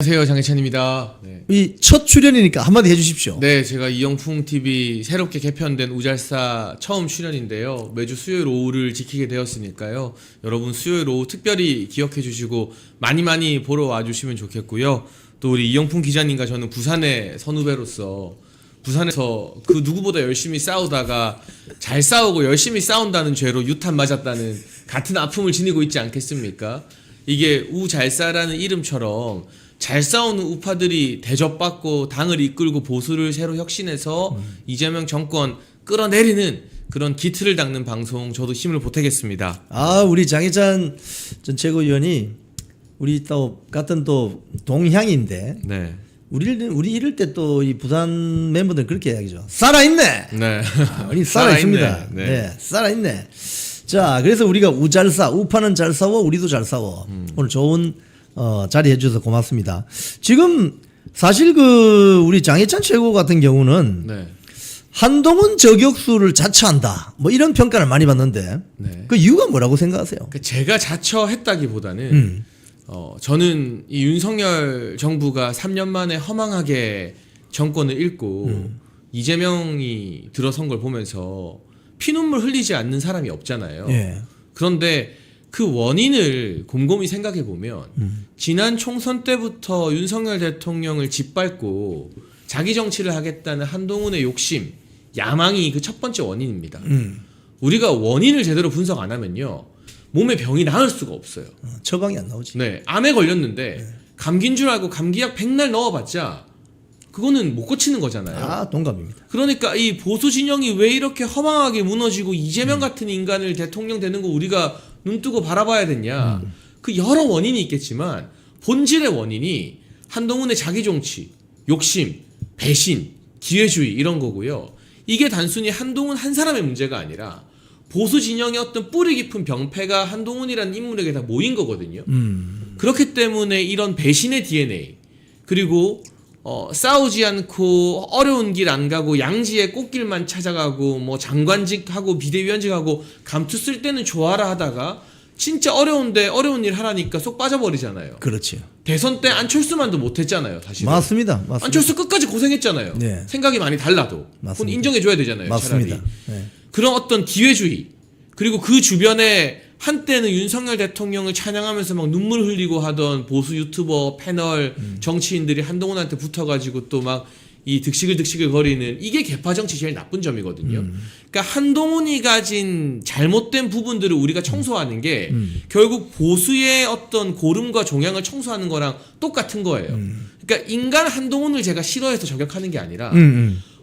안녕하세요, 장혜찬입니다. 네. 이 첫 출연이니까 한마디 해주십시오. 네, 제가 이영풍 TV 새롭게 개편된 우잘사 처음 출연인데요. 매주 수요일 오후를 지키게 되었으니까요. 여러분 수요일 오후 특별히 기억해 주시고 많이 보러 와주시면 좋겠고요. 또 우리 이영풍 기자님과 저는 부산의 선후배로서 부산에서 그 누구보다 열심히 싸우다가 잘 싸우고 열심히 싸운다는 죄로 유탄 맞았다는 같은 아픔을 지니고 있지 않겠습니까? 이게 우잘싸라는 이름처럼 잘 싸우는 우파들이 대접받고 당을 이끌고 보수를 새로 혁신해서 이재명 정권 끌어내리는 그런 기틀을 닦는 방송 저도 힘을 보태겠습니다. 우리 장혜찬 전 최고위원이 우리 또 같은 또 동향인데 네. 우리 이럴 때 또 이 부산 멤버들 그렇게 이야기죠. 살아있네. 네. 우리 살아있습니다. 네. 네, 살아있네. 자, 그래서 우리가 우잘싸, 우파는 잘 싸워, 우리도 잘 싸워. 오늘 좋은 자리 해주셔서 고맙습니다. 지금 사실 우리 장혜찬 최고 같은 경우는 네. 한동훈 저격수를 자처한다. 뭐 이런 평가를 많이 받는데 네. 그 이유가 뭐라고 생각하세요? 제가 자처했다기보다는 저는 이 윤석열 정부가 3년 만에 허망하게 정권을 잃고 이재명이 들어선 걸 보면서 피눈물 흘리지 않는 사람이 없잖아요. 예. 그런데 그 원인을 곰곰이 생각해 보면 지난 총선 때부터 윤석열 대통령을 짓밟고 자기 정치를 하겠다는 한동훈의 욕심, 야망이 그 첫 번째 원인입니다. 우리가 원인을 제대로 분석 안 하면요. 몸에 병이 나을 수가 없어요. 처방이 안 나오지. 네, 암에 걸렸는데 감기인 줄 알고 감기약 100날 넣어봤자 그거는 못 고치는 거잖아요. 동감입니다. 그러니까 이 보수 진영이 왜 이렇게 허망하게 무너지고 이재명 같은 인간을 대통령 되는 거 우리가 눈뜨고 바라봐야 됐냐. 그 여러 원인이 있겠지만 본질의 원인이 한동훈의 자기 정치, 욕심, 배신, 기회주의 이런 거고요. 이게 단순히 한동훈 한 사람의 문제가 아니라 보수 진영의 어떤 뿌리 깊은 병폐가 한동훈이라는 인물에게 다 모인 거거든요. 그렇기 때문에 이런 배신의 DNA 그리고 싸우지 않고 어려운 길 안 가고 양지의 꽃길만 찾아가고 뭐 장관직하고 비대위원직하고 감투 쓸 때는 좋아라 하다가 진짜 어려운데 어려운 일 하라니까 쏙 빠져버리잖아요. 그렇죠. 대선 때 안철수만도 못했잖아요. 사실은. 맞습니다. 안철수 끝까지 고생했잖아요. 네. 생각이 많이 달라도 그건 인정해줘야 되잖아요. 맞습니다. 차라리. 네. 그런 어떤 기회주의 그리고 그 주변에 한때는 윤석열 대통령을 찬양하면서 막 눈물 흘리고 하던 보수 유튜버 패널 정치인들이 한동훈한테 붙어가지고 또 막 이 득식을 거리는 이게 개파 정치 제일 나쁜 점이거든요. 그러니까 한동훈이 가진 잘못된 부분들을 우리가 청소하는 게 결국 보수의 어떤 고름과 종양을 청소하는 거랑 똑같은 거예요. 그러니까 인간 한동훈을 제가 싫어해서 저격하는 게 아니라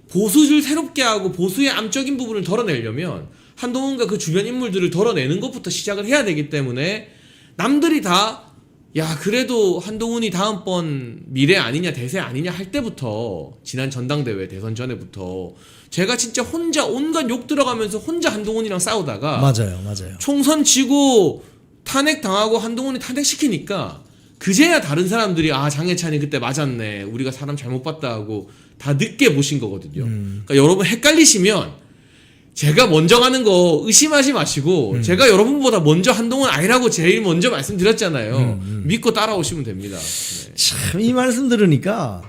보수를 새롭게 하고 보수의 암적인 부분을 덜어내려면 한동훈과 그 주변 인물들을 덜어내는 것부터 시작을 해야 되기 때문에 남들이 다 야 그래도 한동훈이 다음번 미래 아니냐 대세 아니냐 할 때부터 지난 전당대회 대선 전에부터 제가 진짜 혼자 온갖 욕 들어가면서 혼자 한동훈이랑 싸우다가 맞아요. 총선 지고 탄핵 당하고 한동훈이 탄핵시키니까 그제야 다른 사람들이 장혜찬이 그때 맞았네 우리가 사람 잘못 봤다 하고 다 늦게 보신 거거든요. 그러니까 여러분 헷갈리시면 제가 먼저 가는 거 의심하지 마시고 제가 여러분보다 먼저 한동훈 아니라고 제일 먼저 말씀드렸잖아요. 믿고 따라오시면 됩니다. 네. 참 이 말씀 들으니까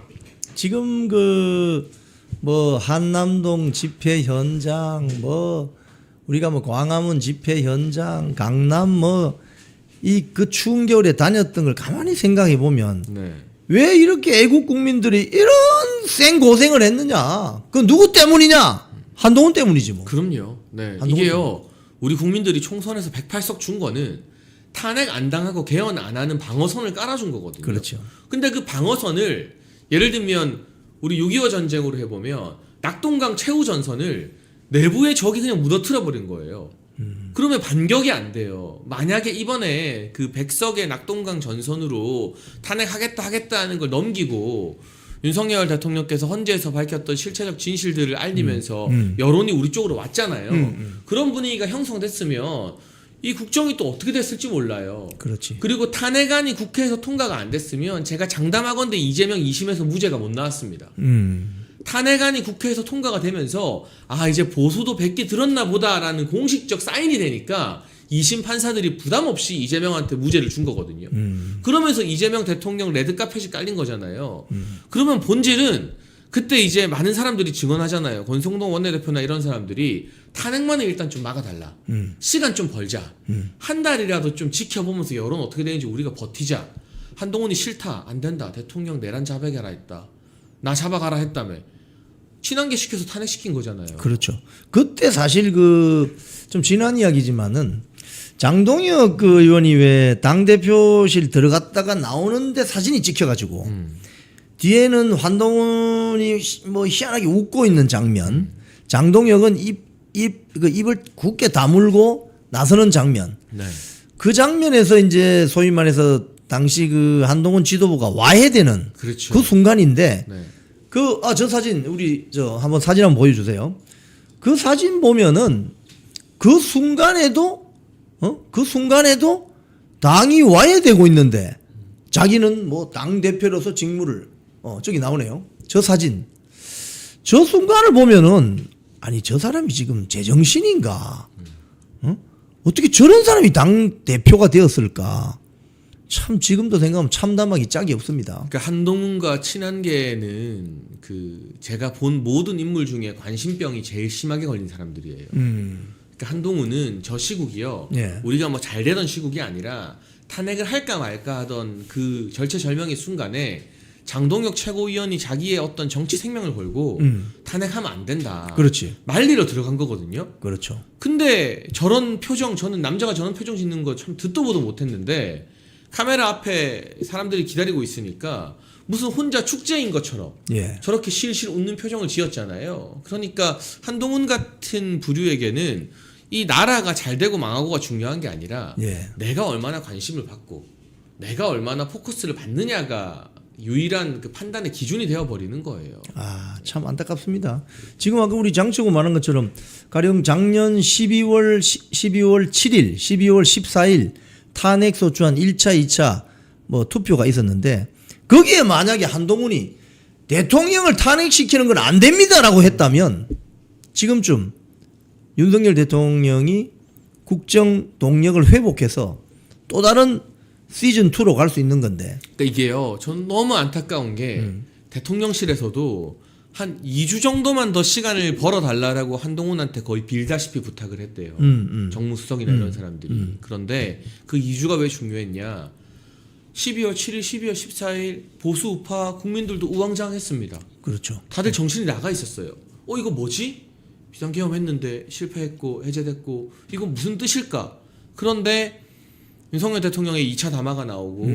지금 뭐 한남동 집회 현장 뭐 우리가 뭐 광화문 집회 현장 강남 뭐 이 그 추운 겨울에 다녔던 걸 가만히 생각해 보면 네. 왜 이렇게 애국 국민들이 이런 생 고생을 했느냐? 그 누구 때문이냐? 한동훈 때문이지 뭐. 그럼요. 네. 한동훈 이게요. 우리 국민들이 총선에서 108석 준 거는 탄핵 안 당하고 개헌 안 하는 방어선을 깔아준 거거든요. 그렇죠. 근데 그 방어선을 예를 들면 우리 6.25 전쟁으로 해보면 낙동강 최후 전선을 내부에 적이 그냥 무너뜨려 버린 거예요. 그러면 반격이 안 돼요. 만약에 이번에 그 100석의 낙동강 전선으로 탄핵하겠다 하는 걸 넘기고 윤석열 대통령께서 헌재에서 밝혔던 실체적 진실들을 알리면서 여론이 우리 쪽으로 왔잖아요. 그런 분위기가 형성됐으면 이 국정이 또 어떻게 됐을지 몰라요. 그렇지. 그리고 탄핵안이 국회에서 통과가 안 됐으면 제가 장담하건대 이재명 2심에서 무죄가 못 나왔습니다. 탄핵안이 국회에서 통과가 되면서 이제 보수도 100개 들었나 보다라는 공식적 사인이 되니까 2심 판사들이 부담 없이 이재명한테 무죄를 준 거거든요. 그러면서 이재명 대통령 레드카펫이 깔린 거잖아요. 그러면 본질은 그때 이제 많은 사람들이 증언하잖아요. 권성동 원내대표나 이런 사람들이 탄핵만을 일단 좀 막아달라. 시간 좀 벌자. 한 달이라도 좀 지켜보면서 여론 어떻게 되는지 우리가 버티자. 한동훈이 싫다. 안 된다. 대통령 내란 자백해라 했다. 나 잡아가라 했다며. 친한계 시켜서 탄핵시킨 거잖아요. 그렇죠. 그때 사실 그 좀 지난 이야기지만은 장동혁 그 의원이 왜 당대표실 들어갔다가 나오는데 사진이 찍혀가지고 뒤에는 한동훈이 뭐 희한하게 웃고 있는 장면, 장동혁은 입을 굳게 다물고 나서는 장면. 네. 그 장면에서 이제 소위 말해서 당시 그 한동훈 지도부가 와해되는 그렇죠. 그 순간인데 네. 저 사진 우리 한번 사진 한번 보여주세요. 그 사진 보면은 그 순간에도 당이 와해되고 있는데 자기는 뭐 당 대표로서 직무를 저기 나오네요. 저 사진. 저 순간을 보면은 아니 저 사람이 지금 제정신인가? 어떻게 저런 사람이 당 대표가 되었을까? 참 지금도 생각하면 참담하기 짝이 없습니다. 그러니까 한동훈과 친한계는 그 제가 본 모든 인물 중에 관심병이 제일 심하게 걸린 사람들이에요. 그러니까 한동훈은 저 시국이요. 예. 우리가 뭐 잘 되던 시국이 아니라 탄핵을 할까 말까 하던 그 절체절명의 순간에 장동혁 최고위원이 자기의 어떤 정치 생명을 걸고 탄핵하면 안 된다. 그렇지. 말리러 들어간 거거든요. 그렇죠. 근데 저런 표정, 저는 남자가 저런 표정 짓는 거 참 듣도 보도 못했는데 카메라 앞에 사람들이 기다리고 있으니까 무슨 혼자 축제인 것처럼 예. 저렇게 실실 웃는 표정을 지었잖아요. 그러니까 한동훈 같은 부류에게는 이 나라가 잘 되고 망하고가 중요한 게 아니라 예. 내가 얼마나 관심을 받고 내가 얼마나 포커스를 받느냐가 유일한 그 판단의 기준이 되어버리는 거예요. 참 안타깝습니다. 지금 아까 우리 장치고 말한 것처럼 가령 작년 12월 7일, 12월 14일 탄핵 소추안 1차, 2차 뭐 투표가 있었는데 거기에 만약에 한동훈이 대통령을 탄핵시키는 건 안 됩니다라고 했다면 지금쯤 윤석열 대통령이 국정 동력을 회복해서 또 다른 시즌2로 갈 수 있는 건데. 그러니까 이게요. 저는 너무 안타까운 게 대통령실에서도 한 2주 정도만 더 시간을 벌어달라고 한동훈한테 거의 빌다시피 부탁을 했대요. 정무수석이나 이런 사람들이. 그런데 그 2주가 왜 중요했냐. 12월 7일, 12월 14일 보수 우파 국민들도 우왕좌왕했습니다. 그렇죠. 다들 정신이 나가 있었어요. 이거 뭐지? 비상계엄 했는데 실패했고 해제됐고 이거 무슨 뜻일까? 그런데 윤석열 대통령의 2차 담화가 나오고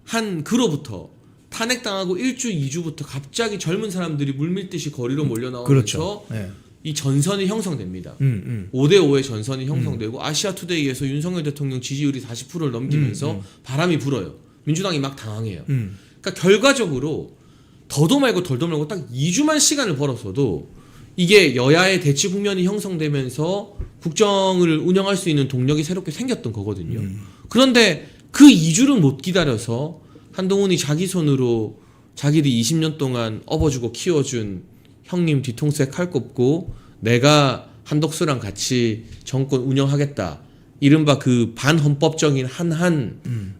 한 그로부터 탄핵당하고 1주, 2주부터 갑자기 젊은 사람들이 물밀듯이 거리로 몰려 나오면서 그렇죠. 네. 이 전선이 형성됩니다. 5대5의 전선이 형성되고 아시아투데이에서 윤석열 대통령 지지율이 40%를 넘기면서 바람이 불어요. 민주당이 막 당황해요. 그러니까 결과적으로 더도 말고 덜도 말고 딱 2주만 시간을 벌었어도 이게 여야의 대치 국면이 형성되면서 국정을 운영할 수 있는 동력이 새롭게 생겼던 거거든요. 그런데 그 2주를 못 기다려서 한동훈이 자기 손으로 자기들이 20년 동안 업어주고 키워준 형님 뒤통수에 칼 꼽고 내가 한덕수랑 같이 정권 운영하겠다. 이른바 그 반헌법적인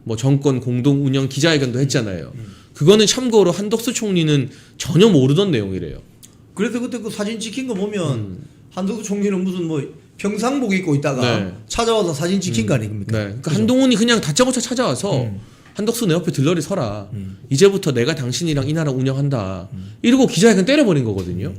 뭐 정권 공동 운영 기자회견도 했잖아요. 그거는 참고로 한덕수 총리는 전혀 모르던 내용이래요. 그래서 그때 그 사진 찍힌 거 보면 한덕수 총리는 무슨 뭐 평상복 입고 있다가 네. 찾아와서 사진 찍힌 거 아닙니까? 네. 그러니까 한동훈이 그냥 다짜고짜 찾아와서 한덕수 내 옆에 들러리 서라. 이제부터 내가 당신이랑 이 나라 운영한다. 이러고 기자회견 때려버린 거거든요.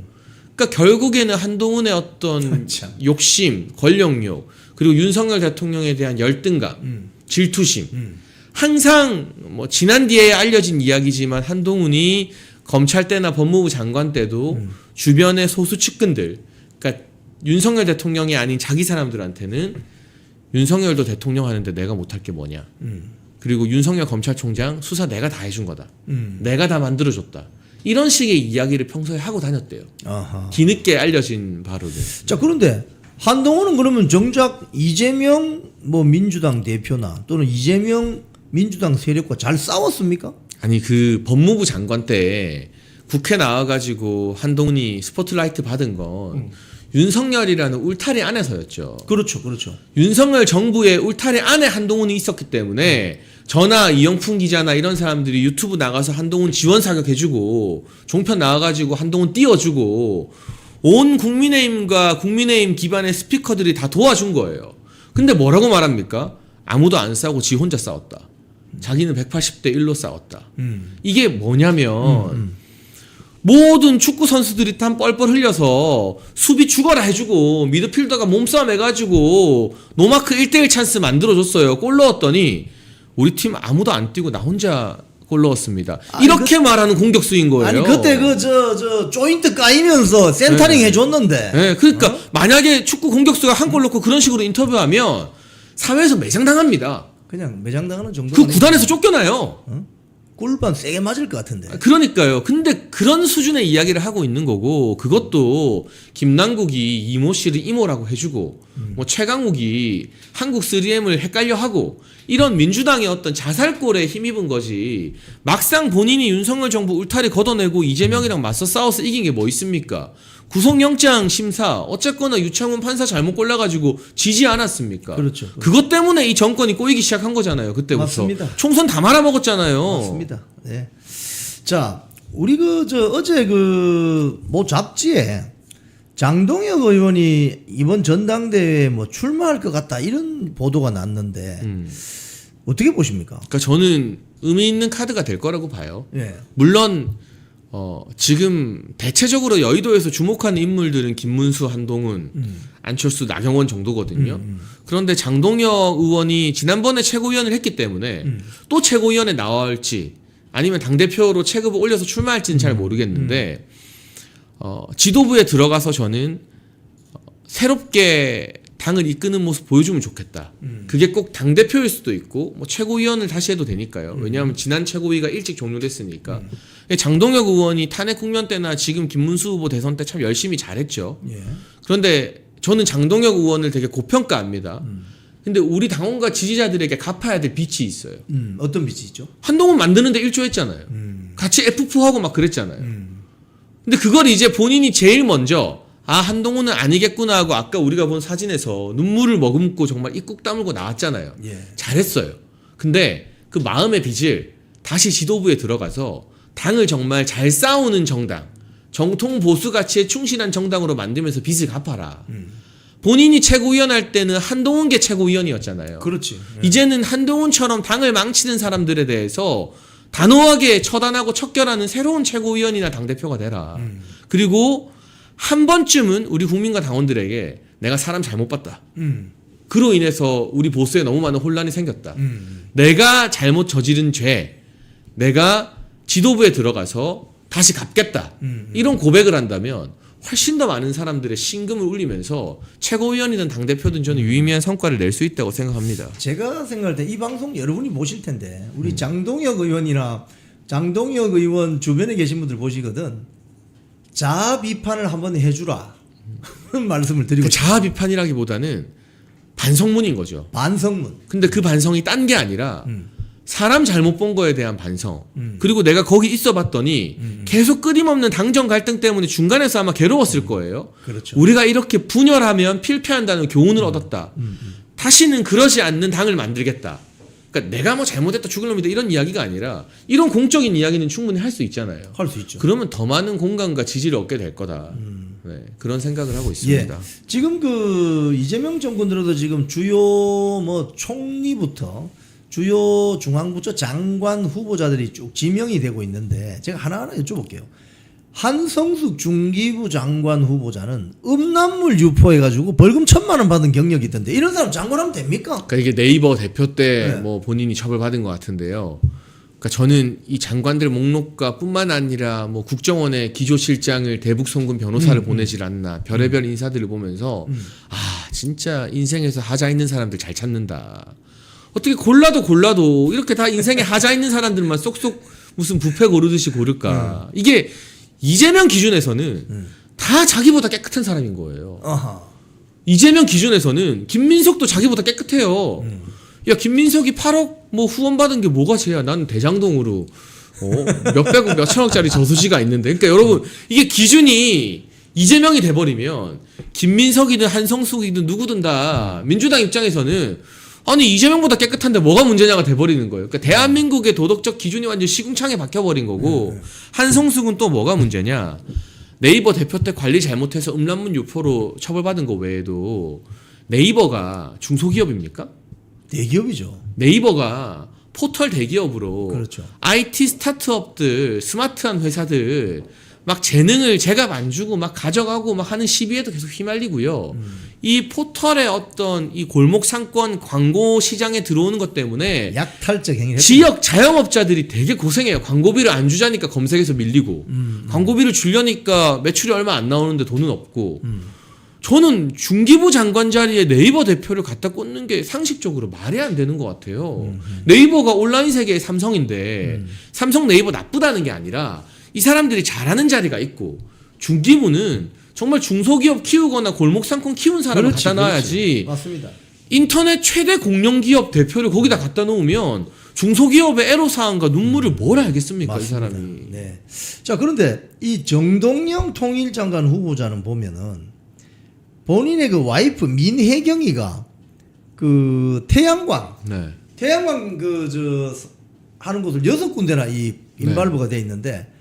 그러니까 결국에는 한동훈의 어떤 욕심, 권력욕, 그리고 윤석열 대통령에 대한 열등감, 질투심. 항상 뭐 지난 뒤에 알려진 이야기지만 한동훈이 검찰 때나 법무부 장관 때도 주변의 소수 측근들, 그러니까 윤석열 대통령이 아닌 자기 사람들한테는 윤석열도 대통령 하는데 내가 못할 게 뭐냐. 그리고 윤석열 검찰총장 수사 내가 다 해준 거다. 내가 다 만들어줬다. 이런 식의 이야기를 평소에 하고 다녔대요. 아하. 뒤늦게 알려진 바로는. 자, 그런데 한동훈은 그러면 정작 이재명 뭐 민주당 대표나 또는 이재명 민주당 세력과 잘 싸웠습니까? 아니 그 법무부 장관 때 국회 나와가지고 한동훈이 스포트라이트 받은 건 윤석열이라는 울타리 안에서였죠. 그렇죠, 그렇죠. 윤석열 정부의 울타리 안에 한동훈이 있었기 때문에 저나 이영풍 기자나 이런 사람들이 유튜브 나가서 한동훈 지원 사격해주고 종편 나와가지고 한동훈 띄워주고 온 국민의힘과 국민의힘 기반의 스피커들이 다 도와준 거예요. 근데 뭐라고 말합니까? 아무도 안 싸우고 지 혼자 싸웠다. 자기는 180대 1로 싸웠다. 이게 뭐냐면 모든 축구 선수들이 땀 뻘뻘 흘려서 수비 죽어라 해주고 미드필더가 몸싸움 해가지고 노마크 1대1 찬스 만들어줬어요. 골 넣었더니 우리 팀 아무도 안 뛰고 나 혼자 골 넣었습니다. 아니, 이렇게 말하는 공격수인 거예요. 아니 그때 저 조인트 까이면서 센터링 해줬는데. 네, 그러니까 만약에 축구 공격수가 한 골 넣고 그런 식으로 인터뷰하면 사회에서 매장당합니다. 그냥 매장당하는 정도. 그 구단에서 쫓겨나요. 꿀밤 세게 맞을 것 같은데. 그러니까요. 근데 그런 수준의 이야기를 하고 있는 거고 그것도 김남국이 이모 씨를 이모라고 해주고 뭐 최강욱이 한국 3M을 헷갈려 하고 이런 민주당의 어떤 자살골에 힘입은 거지 막상 본인이 윤석열 정부 울타리 걷어내고 이재명이랑 맞서 싸워서 이긴 게 뭐 있습니까? 구속영장 심사 어쨌거나 유창훈 판사 잘못 골라가지고 지지 않았습니까? 그렇죠. 그것 때문에 이 정권이 꼬이기 시작한 거잖아요. 그때부터. 맞습니다. 총선 다 말아먹었잖아요. 맞습니다. 네. 자, 우리 어제 뭐 잡지에 장동혁 의원이 이번 전당대회에 뭐 출마할 것 같다 이런 보도가 났는데 어떻게 보십니까? 그러니까 저는 의미 있는 카드가 될 거라고 봐요. 예. 물론 지금 대체적으로 여의도에서 주목하는 인물들은 김문수, 한동훈, 안철수, 나경원 정도거든요. 그런데 장동혁 의원이 지난번에 최고위원을 했기 때문에 또 최고위원에 나올지 아니면 당대표로 체급을 올려서 출마할지는 잘 모르겠는데 지도부에 들어가서 저는 새롭게 당을 이끄는 모습 보여주면 좋겠다. 그게 꼭 당대표일 수도 있고 뭐 최고위원을 다시 해도 되니까요. 왜냐하면 지난 최고위가 일찍 종료됐으니까. 장동혁 의원이 탄핵 국면 때나 지금 김문수 후보 대선 때 참 열심히 잘했죠. 예. 그런데 저는 장동혁 의원을 되게 고평가합니다. 근데 우리 당원과 지지자들에게 갚아야 될 빚이 있어요. 어떤 빚이 있죠? 한동훈 만드는데 일조했잖아요. 같이 F4하고 막 그랬잖아요. 근데 그걸 이제 본인이 제일 먼저 한동훈은 아니겠구나 하고 아까 우리가 본 사진에서 눈물을 머금고 정말 입국 다물고 나왔잖아요. 예. 잘했어요. 근데 그 마음의 빚을 다시 지도부에 들어가서 당을 정말 잘 싸우는 정당, 정통 보수 가치에 충실한 정당으로 만들면서 빚을 갚아라. 본인이 최고위원 할 때는 한동훈계 최고위원이었잖아요. 그렇지. 이제는 한동훈처럼 당을 망치는 사람들에 대해서 단호하게 처단하고 척결하는 새로운 최고위원이나 당대표가 되라. 그리고 한 번쯤은 우리 국민과 당원들에게 내가 사람 잘못 봤다. 그로 인해서 우리 보수에 너무 많은 혼란이 생겼다. 내가 잘못 저지른 죄, 내가 지도부에 들어가서 다시 갚겠다. 이런 고백을 한다면 훨씬 더 많은 사람들의 심금을 울리면서 최고위원이든 당대표든 저는 유의미한 성과를 낼 수 있다고 생각합니다. 제가 생각할 때 이 방송 여러분이 보실 텐데 우리 장동혁 의원이나 장동혁 의원 주변에 계신 분들 보시거든 자아 비판을 한번 해주라 그런 말씀을 드리고 싶어요. 자아 비판이라기보다는 반성문인 거죠. 반성문. 근데 그 반성이 딴 게 아니라 사람 잘못 본 거에 대한 반성. 그리고 내가 거기 있어 봤더니 계속 끊임없는 당정 갈등 때문에 중간에서 아마 괴로웠을 거예요. 그렇죠. 우리가 이렇게 분열하면 필패한다는 교훈을 얻었다. 다시는 그러지 않는 당을 만들겠다. 그러니까 내가 뭐 잘못했다 죽을 놈이다 이런 이야기가 아니라 이런 공적인 이야기는 충분히 할 수 있잖아요. 할 수 있죠. 그러면 더 많은 공감과 지지를 얻게 될 거다. 네, 그런 생각을 하고 있습니다. 예. 지금 이재명 정권 들어도 지금 주요 뭐 총리부터 주요 중앙부처 장관 후보자들이 쭉 지명이 되고 있는데 제가 하나하나 여쭤볼게요. 한성숙 중기부 장관 후보자는 음란물 유포해가지고 벌금 1,000만 원 받은 경력이 있던데 이런 사람 장관하면 됩니까? 그러니까 이게 네이버 대표 때 네. 뭐 본인이 처벌받은 것 같은데요. 그러니까 저는 이 장관들 목록과 뿐만 아니라 뭐 국정원의 기조실장을 대북 송금 변호사를 보내질 않나 별의별 인사들을 보면서 진짜 인생에서 하자 있는 사람들 잘 찾는다. 어떻게 골라도 이렇게 다 인생에 하자 있는 사람들만 쏙쏙 무슨 뷔페 고르듯이 고를까. 이게 이재명 기준에서는 다 자기보다 깨끗한 사람인 거예요. 아하. 이재명 기준에서는 김민석도 자기보다 깨끗해요. 야, 김민석이 8억 뭐 후원 받은 게 뭐가 죄야? 나는 대장동으로 몇백억 몇천억짜리 저수지가 있는데. 그러니까 여러분 이게 기준이 이재명이 돼버리면 김민석이든 한성숙이든 누구든 다 민주당 입장에서는 아니 이재명보다 깨끗한데 뭐가 문제냐가 돼버리는 거예요. 그러니까 대한민국의 도덕적 기준이 완전 시궁창에 박혀버린 거고 한성숙은 또 뭐가 문제냐. 네이버 대표 때 관리 잘못해서 음란문 유포로 처벌받은 거 외에도 네이버가 중소기업입니까? 대기업이죠. 네이버가 포털 대기업으로 그렇죠. IT 스타트업들, 스마트한 회사들 막 재능을 제값 안 주고 막 가져가고 막 하는 시비에도 계속 휘말리고요. 이 포털의 어떤 이 골목 상권 광고 시장에 들어오는 것 때문에 약탈적 행위를 지역 자영업자들이 되게 고생해요. 광고비를 안 주자니까 검색에서 밀리고 광고비를 주려니까 매출이 얼마 안 나오는데 돈은 없고 저는 중기부 장관 자리에 네이버 대표를 갖다 꽂는 게 상식적으로 말이 안 되는 것 같아요. 네이버가 온라인 세계의 삼성인데 삼성 네이버 나쁘다는 게 아니라 이 사람들이 잘하는 자리가 있고 중기부는 정말 중소기업 키우거나 골목상권 키운 사람을 그렇지, 갖다 놔야지 맞습니다. 인터넷 최대 공룡기업 대표를 거기다 갖다 놓으면 중소기업의 애로사항과 눈물을 뭘 알겠습니까? 맞습니다. 이 사람이. 네. 자, 그런데 이 정동영 통일장관 후보자는 보면은 본인의 그 와이프 민혜경이가 그 태양광 네. 하는 곳을 6군데나 이 인발부가 돼 있는데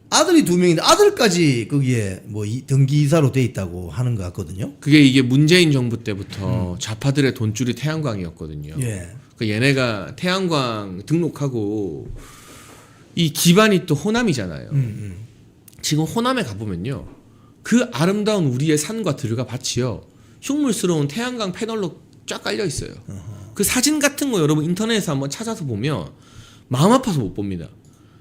아들이 2명인데 아들까지 거기에 뭐 등기이사로 돼 있다고 하는 것 같거든요. 그게 이게 문재인 정부 때부터 좌파들의 돈줄이 태양광이었거든요. 예. 그 얘네가 태양광 등록하고 이 기반이 또 호남이잖아요. 지금 호남에 가보면요. 그 아름다운 우리의 산과 들과 밭이요. 흉물스러운 태양광 패널로 쫙 깔려 있어요. 그 사진 같은 거 여러분 인터넷에서 한번 찾아서 보면 마음 아파서 못 봅니다.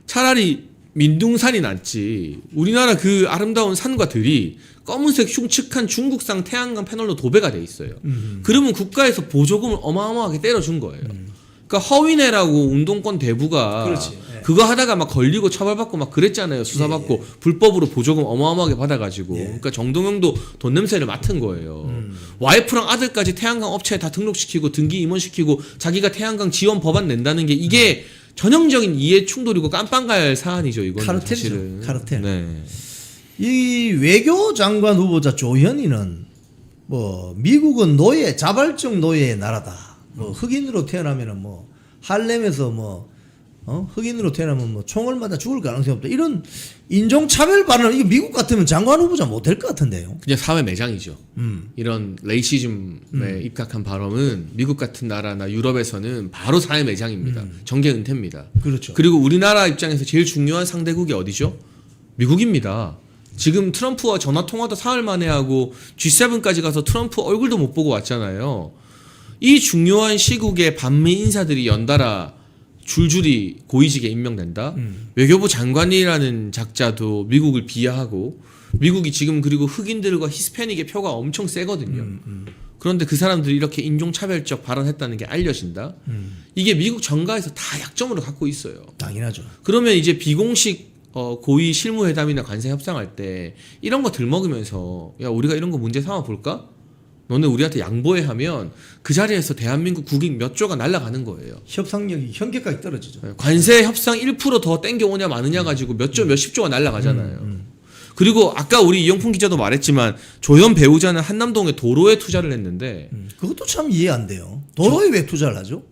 차라리 민둥산이 낫지. 우리나라 그 아름다운 산과 들이 검은색 흉측한 중국산 태양광 패널로 도배가 돼 있어요. 그러면 국가에서 보조금을 어마어마하게 때려준 거예요. 그러니까 허위네라고 운동권 대부가 그렇지. 예. 그거 하다가 막 걸리고 처벌받고 막 그랬잖아요. 수사받고 불법으로 보조금 어마어마하게 받아가지고. 그러니까 정동영도 돈 냄새를 맡은 거예요. 와이프랑 아들까지 태양광 업체에 다 등록시키고 등기 임원시키고 자기가 태양광 지원 법안 낸다는 게 이게 전형적인 이해 충돌이고 깜빵갈 사안이죠. 이건 카르텔이죠. 사실은. 카르텔. 네. 이 외교장관 후보자 조현이는 뭐 미국은 노예 자발적 노예의 나라다. 뭐 흑인으로 태어나면은 뭐 할렘에서 뭐 흑인으로 태어나면 뭐 총을 맞아 죽을 가능성이 없다. 이런 인종차별 발언 이거 미국 같으면 장관 후보자 못 될 것 같은데요. 그냥 사회 매장이죠. 이런 레이시즘에 입각한 발언은 미국 같은 나라나 유럽에서는 바로 사회 매장입니다. 정계 은퇴입니다. 그렇죠. 그리고 우리나라 입장에서 제일 중요한 상대국이 어디죠? 미국입니다. 지금 트럼프와 전화 통화도 사흘 만에 하고 G7까지 가서 트럼프 얼굴도 못 보고 왔잖아요. 이 중요한 시국에 반미 인사들이 연달아 줄줄이 고위직에 임명된다. 외교부 장관이라는 작자도 미국을 비하하고 미국이 지금 그리고 흑인들과 히스패닉의 표가 엄청 세거든요. 그런데 그 사람들이 이렇게 인종차별적 발언했다는 게 알려진다. 이게 미국 정가에서 다 약점으로 갖고 있어요. 당연하죠. 그러면 이제 비공식 고위 실무회담이나 관세 협상할 때 이런 거 들먹으면서 야 우리가 이런 거 문제 삼아 볼까? 너네 우리한테 양보해 하면 그 자리에서 대한민국 국익 몇 조가 날아가는 거예요. 협상력이 현격하게 떨어지죠. 관세 협상 1% 더 땡겨오냐 마느냐 가지고 몇 조 몇십 조가 날아가잖아요. 그리고 아까 우리 이영풍 기자도 말했지만 조현 배우자는 한남동에 도로에 투자를 했는데 그것도 참 이해 안 돼요. 도로에 왜 투자를 하죠?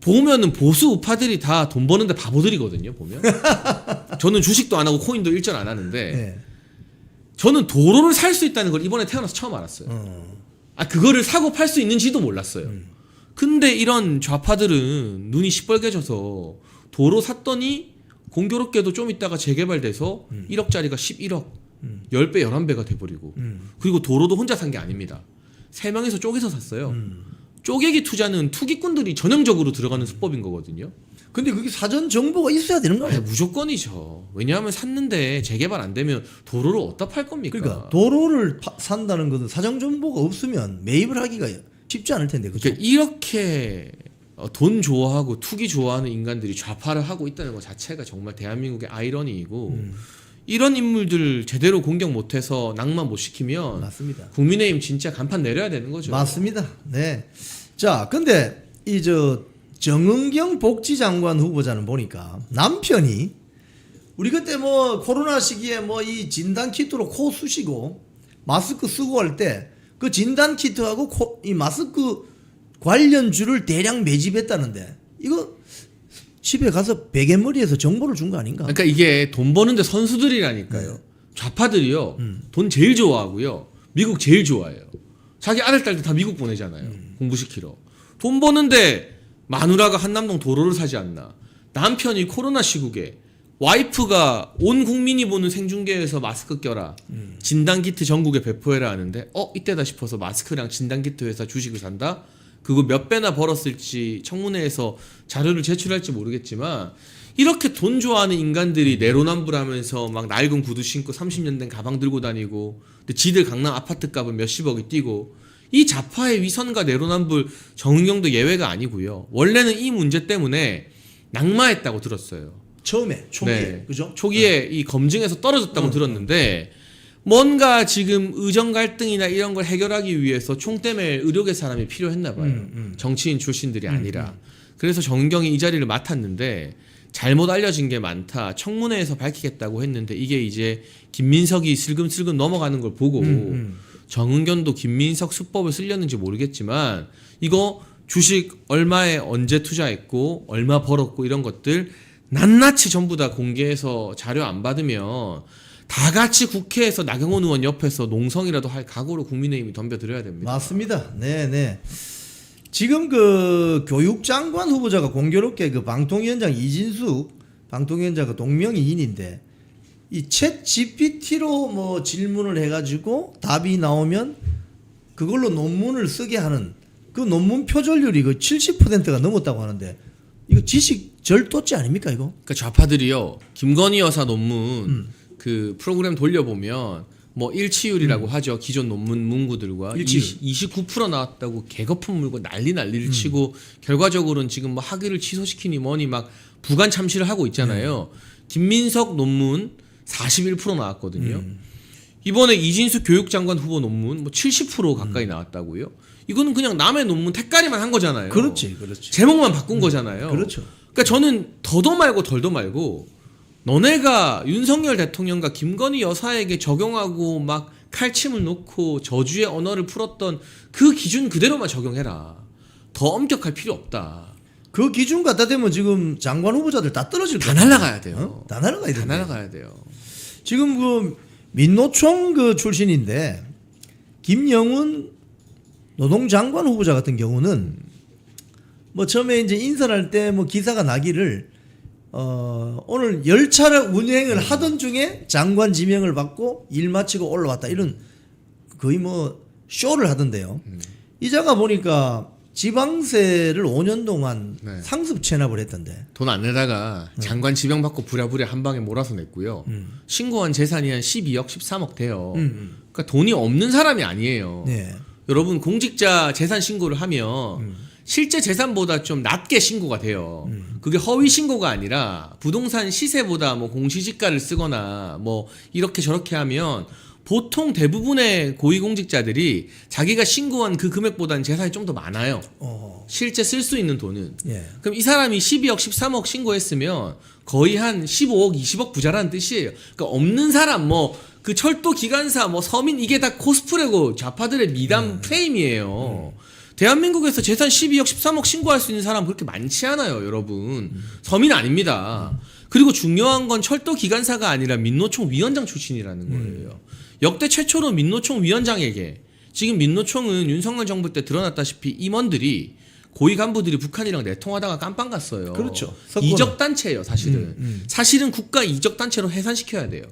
보면은 보수 우파들이 다 돈 버는데 바보들이거든요. 보면 저는 주식도 안 하고 코인도 일절 안 하는데 네. 저는 도로를 살 수 있다는 걸 이번에 태어나서 처음 알았어요. 그거를 사고 팔 수 있는지도 몰랐어요. 근데 이런 좌파들은 눈이 시뻘개져서 도로 샀더니 공교롭게도 좀 있다가 재개발돼서 1억짜리가 11억, 10배, 11배가 돼버리고 그리고 도로도 혼자 산 게 아닙니다. 3명에서 쪼개서 샀어요. 쪼개기 투자는 투기꾼들이 전형적으로 들어가는 수법인 거거든요. 근데 그게 사전 정보가 있어야 되는 거 아니에요? 무조건이죠. 왜냐하면 샀는데 재개발 안 되면 도로를 어디다 팔 겁니까? 그러니까 도로를 산다는 것은 사전 정보가 없으면 매입을 하기가 쉽지 않을 텐데. 그렇죠? 그러니까 이렇게 돈 좋아하고 투기 좋아하는 인간들이 좌파를 하고 있다는 것 자체가 정말 대한민국의 아이러니이고 이런 인물들 제대로 공격 못해서 낭만 못 시키면 맞습니다. 국민의힘 진짜 간판 내려야 되는 거죠. 맞습니다. 네. 자, 근데 이 정은경 복지장관 후보자는 보니까 남편이 우리 그때 뭐 코로나 시기에 뭐 이 진단 키트로 코 쑤시고 마스크 쓰고 할 때 그 진단 키트하고 이 마스크 관련주를 대량 매집했다는데 이거 집에 가서 베갯머리에서 정보를 준 거 아닌가? 그러니까 이게 돈 버는데 선수들이라니까요. 좌파들이요. 돈 제일 좋아하고요. 미국 제일 좋아해요. 자기 아들 딸들 다 미국 보내잖아요. 공부시키러. 돈 버는데 마누라가 한남동 도로를 사지 않나. 남편이 코로나 시국에 와이프가 온 국민이 보는 생중계에서 마스크 껴라. 진단키트 전국에 배포해라 하는데 이때다 싶어서 마스크랑 진단키트 회사 주식을 산다? 그거 몇 배나 벌었을지 청문회에서 자료를 제출할지 모르겠지만 이렇게 돈 좋아하는 인간들이 내로남불하면서 막 낡은 구두 신고 30년 된 가방 들고 다니고 근데 지들 강남 아파트 값은 몇십억이 뛰고 이 좌파의 위선과 내로남불 정은경도 예외가 아니고요. 원래는 이 문제 때문에 낙마했다고 들었어요. 처음에 초기에 네. 그죠? 초기에 이 검증에서 떨어졌다고 들었는데 뭔가 지금 의정 갈등이나 이런 걸 해결하기 위해서 총대맬 의료계 사람이 필요했나 봐요. 정치인 출신들이 아니라. 그래서 정은경이 이 자리를 맡았는데 잘못 알려진 게 많다. 청문회에서 밝히겠다고 했는데 이게 이제 김민석이 슬금슬금 넘어가는 걸 보고 정은경도 김민석 수법을 쓰려는지 모르겠지만 이거 주식 얼마에 언제 투자했고 얼마 벌었고 이런 것들 낱낱이 전부 다 공개해서 자료 안 받으면 다 같이 국회에서 나경원 의원 옆에서 농성이라도 할 각오로 국민의힘이 덤벼들어야 됩니다. 맞습니다. 네네. 지금 그 교육장관 후보자가 공교롭게 그 방통위원장 이진숙 방통위원장과 동명이인인데 이 챗 GPT로 뭐 질문을 해가지고 답이 나오면 그걸로 논문을 쓰게 하는 그 논문 표절률이 그 70%가 넘었다고 하는데 이거 지식 절도죄 아닙니까 이거? 그러니까 좌파들이요. 김건희 여사 논문 그 프로그램 돌려보면 뭐 일치율이라고 하죠. 기존 논문 문구들과 일치율. 29% 나왔다고 개거품 물고 난리를 치고 결과적으로는 지금 뭐 학위를 취소시키니 뭐니 막 부관 참시를 하고 있잖아요. 김민석 논문 41% 나왔거든요. 이번에 이진수 교육장관 후보 논문 뭐 70% 가까이 나왔다고요. 이거는 그냥 남의 논문 택가리만 한 거잖아요. 그렇지. 제목만 바꾼 거잖아요. 그렇죠. 그러니까 저는 더도 말고 덜도 말고 너네가 윤석열 대통령과 김건희 여사에게 적용하고 막 칼침을 놓고 저주의 언어를 풀었던 그 기준 그대로만 적용해라. 더 엄격할 필요 없다. 그 기준 갖다 대면 지금 장관 후보자들 다 떨어질 다 거야. 날아가야 돼요. 어? 다 날아가야 다 돼. 날아가야 돼요. 지금 그 민노총 그 출신인데 김영훈 노동장관 후보자 같은 경우는 뭐 처음에 이제 인선할 때 뭐 기사가 나기를 오늘 열차를 운행을 하던 중에 장관 지명을 받고 일 마치고 올라왔다 이런 거의 뭐 쇼를 하던데요. 이자가 보니까 지방세를 5년 동안 네. 상습 체납을 했던데. 돈 안 내다가 장관 지명 받고 부랴부랴 한 방에 몰아서 냈고요. 신고한 재산이 한 12억, 13억 돼요. 그러니까 돈이 없는 사람이 아니에요. 네. 여러분 공직자 재산 신고를 하면 실제 재산보다 좀 낮게 신고가 돼요. 그게 허위 신고가 아니라 부동산 시세보다 뭐 공시지가를 쓰거나 뭐 이렇게 저렇게 하면 보통 대부분의 고위공직자들이 자기가 신고한 그 금액보다는 재산이 좀 더 많아요. 실제 쓸 수 있는 돈은. 예. 그럼 이 사람이 12억, 13억 신고했으면 거의 한 15억, 20억 부자라는 뜻이에요. 그러니까 없는 사람 뭐 그 철도 기관사 뭐 서민 이게 다 코스프레고 좌파들의 미담 프레임이에요. 대한민국에서 재산 12억, 13억 신고할 수 있는 사람 그렇게 많지 않아요, 여러분. 서민 아닙니다. 그리고 중요한 건 철도 기관사가 아니라 민노총 위원장 출신이라는 거예요. 역대 최초로 민노총 위원장에게 지금 민노총은 윤석열 정부 때 드러났다시피 임원들이 고위 간부들이 북한이랑 내통하다가 깜빵 갔어요. 그렇죠. 이적 단체예요, 사실은. 사실은 국가 이적 단체로 해산시켜야 돼요.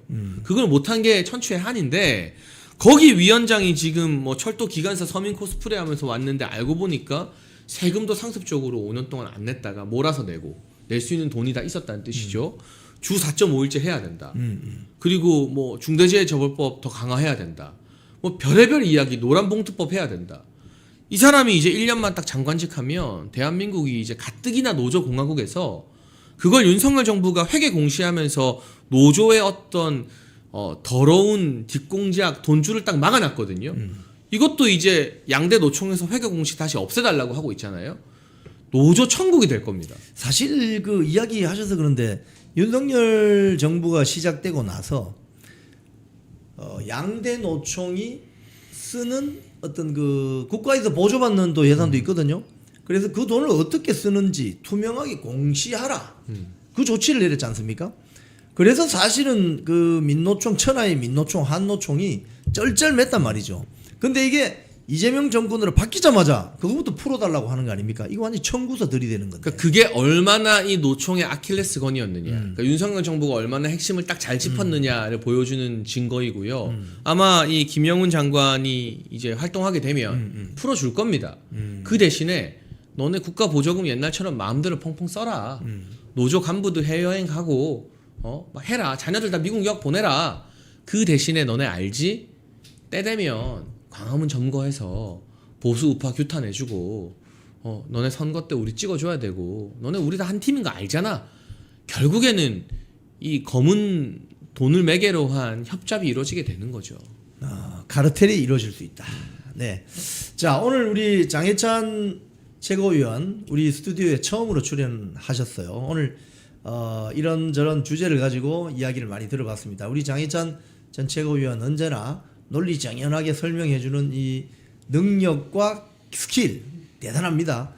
그걸 못한 게 천추의 한인데 거기 위원장이 지금 뭐 철도 기관사 서민 코스프레 하면서 왔는데 알고 보니까 세금도 상습적으로 5년 동안 안 냈다가 몰아서 내고 낼 수 있는 돈이 다 있었다는 뜻이죠. 주 4.5일째 해야 된다. 그리고 뭐 중대재해처벌법 더 강화해야 된다. 뭐 별의별 이야기 노란봉투법 해야 된다. 이 사람이 이제 1년만 딱 장관직 하면 대한민국이 이제 가뜩이나 노조공화국에서 그걸 윤석열 정부가 회계 공시하면서 노조의 어떤 더러운 뒷공작 돈줄을 딱 막아놨거든요. 이것도 이제 양대 노총에서 회계 공시 다시 없애달라고 하고 있잖아요. 노조 천국이 될 겁니다. 사실 그 이야기 하셔서 그런데 윤석열 정부가 시작되고 나서 양대 노총이 쓰는 어떤 그 국가에서 보조받는 또 예산도 있거든요. 그래서 그 돈을 어떻게 쓰는지 투명하게 공시하라. 그 조치를 내렸지 않습니까? 그래서 사실은 그 민노총, 천하의 민노총, 한노총이 쩔쩔맸단 말이죠. 근데 이게 이재명 정권으로 바뀌자마자 그거부터 풀어달라고 하는 거 아닙니까? 이거 완전 청구서 들이대는 건데. 그러니까 그게 얼마나 이 노총의 아킬레스건이었느냐. 그러니까 윤석열 정부가 얼마나 핵심을 딱 잘 짚었느냐를 보여주는 증거이고요. 아마 이 김영훈 장관이 이제 활동하게 되면 풀어줄 겁니다. 그 대신에 너네 국가 보조금 옛날처럼 마음대로 펑펑 써라. 노조 간부도 해외여행 가고 막 해라. 자녀들 다 미국 유학 보내라. 그 대신에 너네 알지? 때 되면 광화문 점거해서 보수 우파 규탄해주고 너네 선거 때 우리 찍어줘야 되고 너네 우리 다 한 팀인 거 알잖아. 결국에는 이 검은 돈을 매개로 한 협잡이 이루어지게 되는 거죠. 카르텔이 이루어질 수 있다. 네. 자, 오늘 우리 장해찬 최고위원 우리 스튜디오에 처음으로 출연하셨어요. 오늘 이런저런 주제를 가지고 이야기를 많이 들어봤습니다. 우리 장해찬 전 최고위원 언제나 논리정연하게 설명해주는 이 능력과 스킬 대단합니다.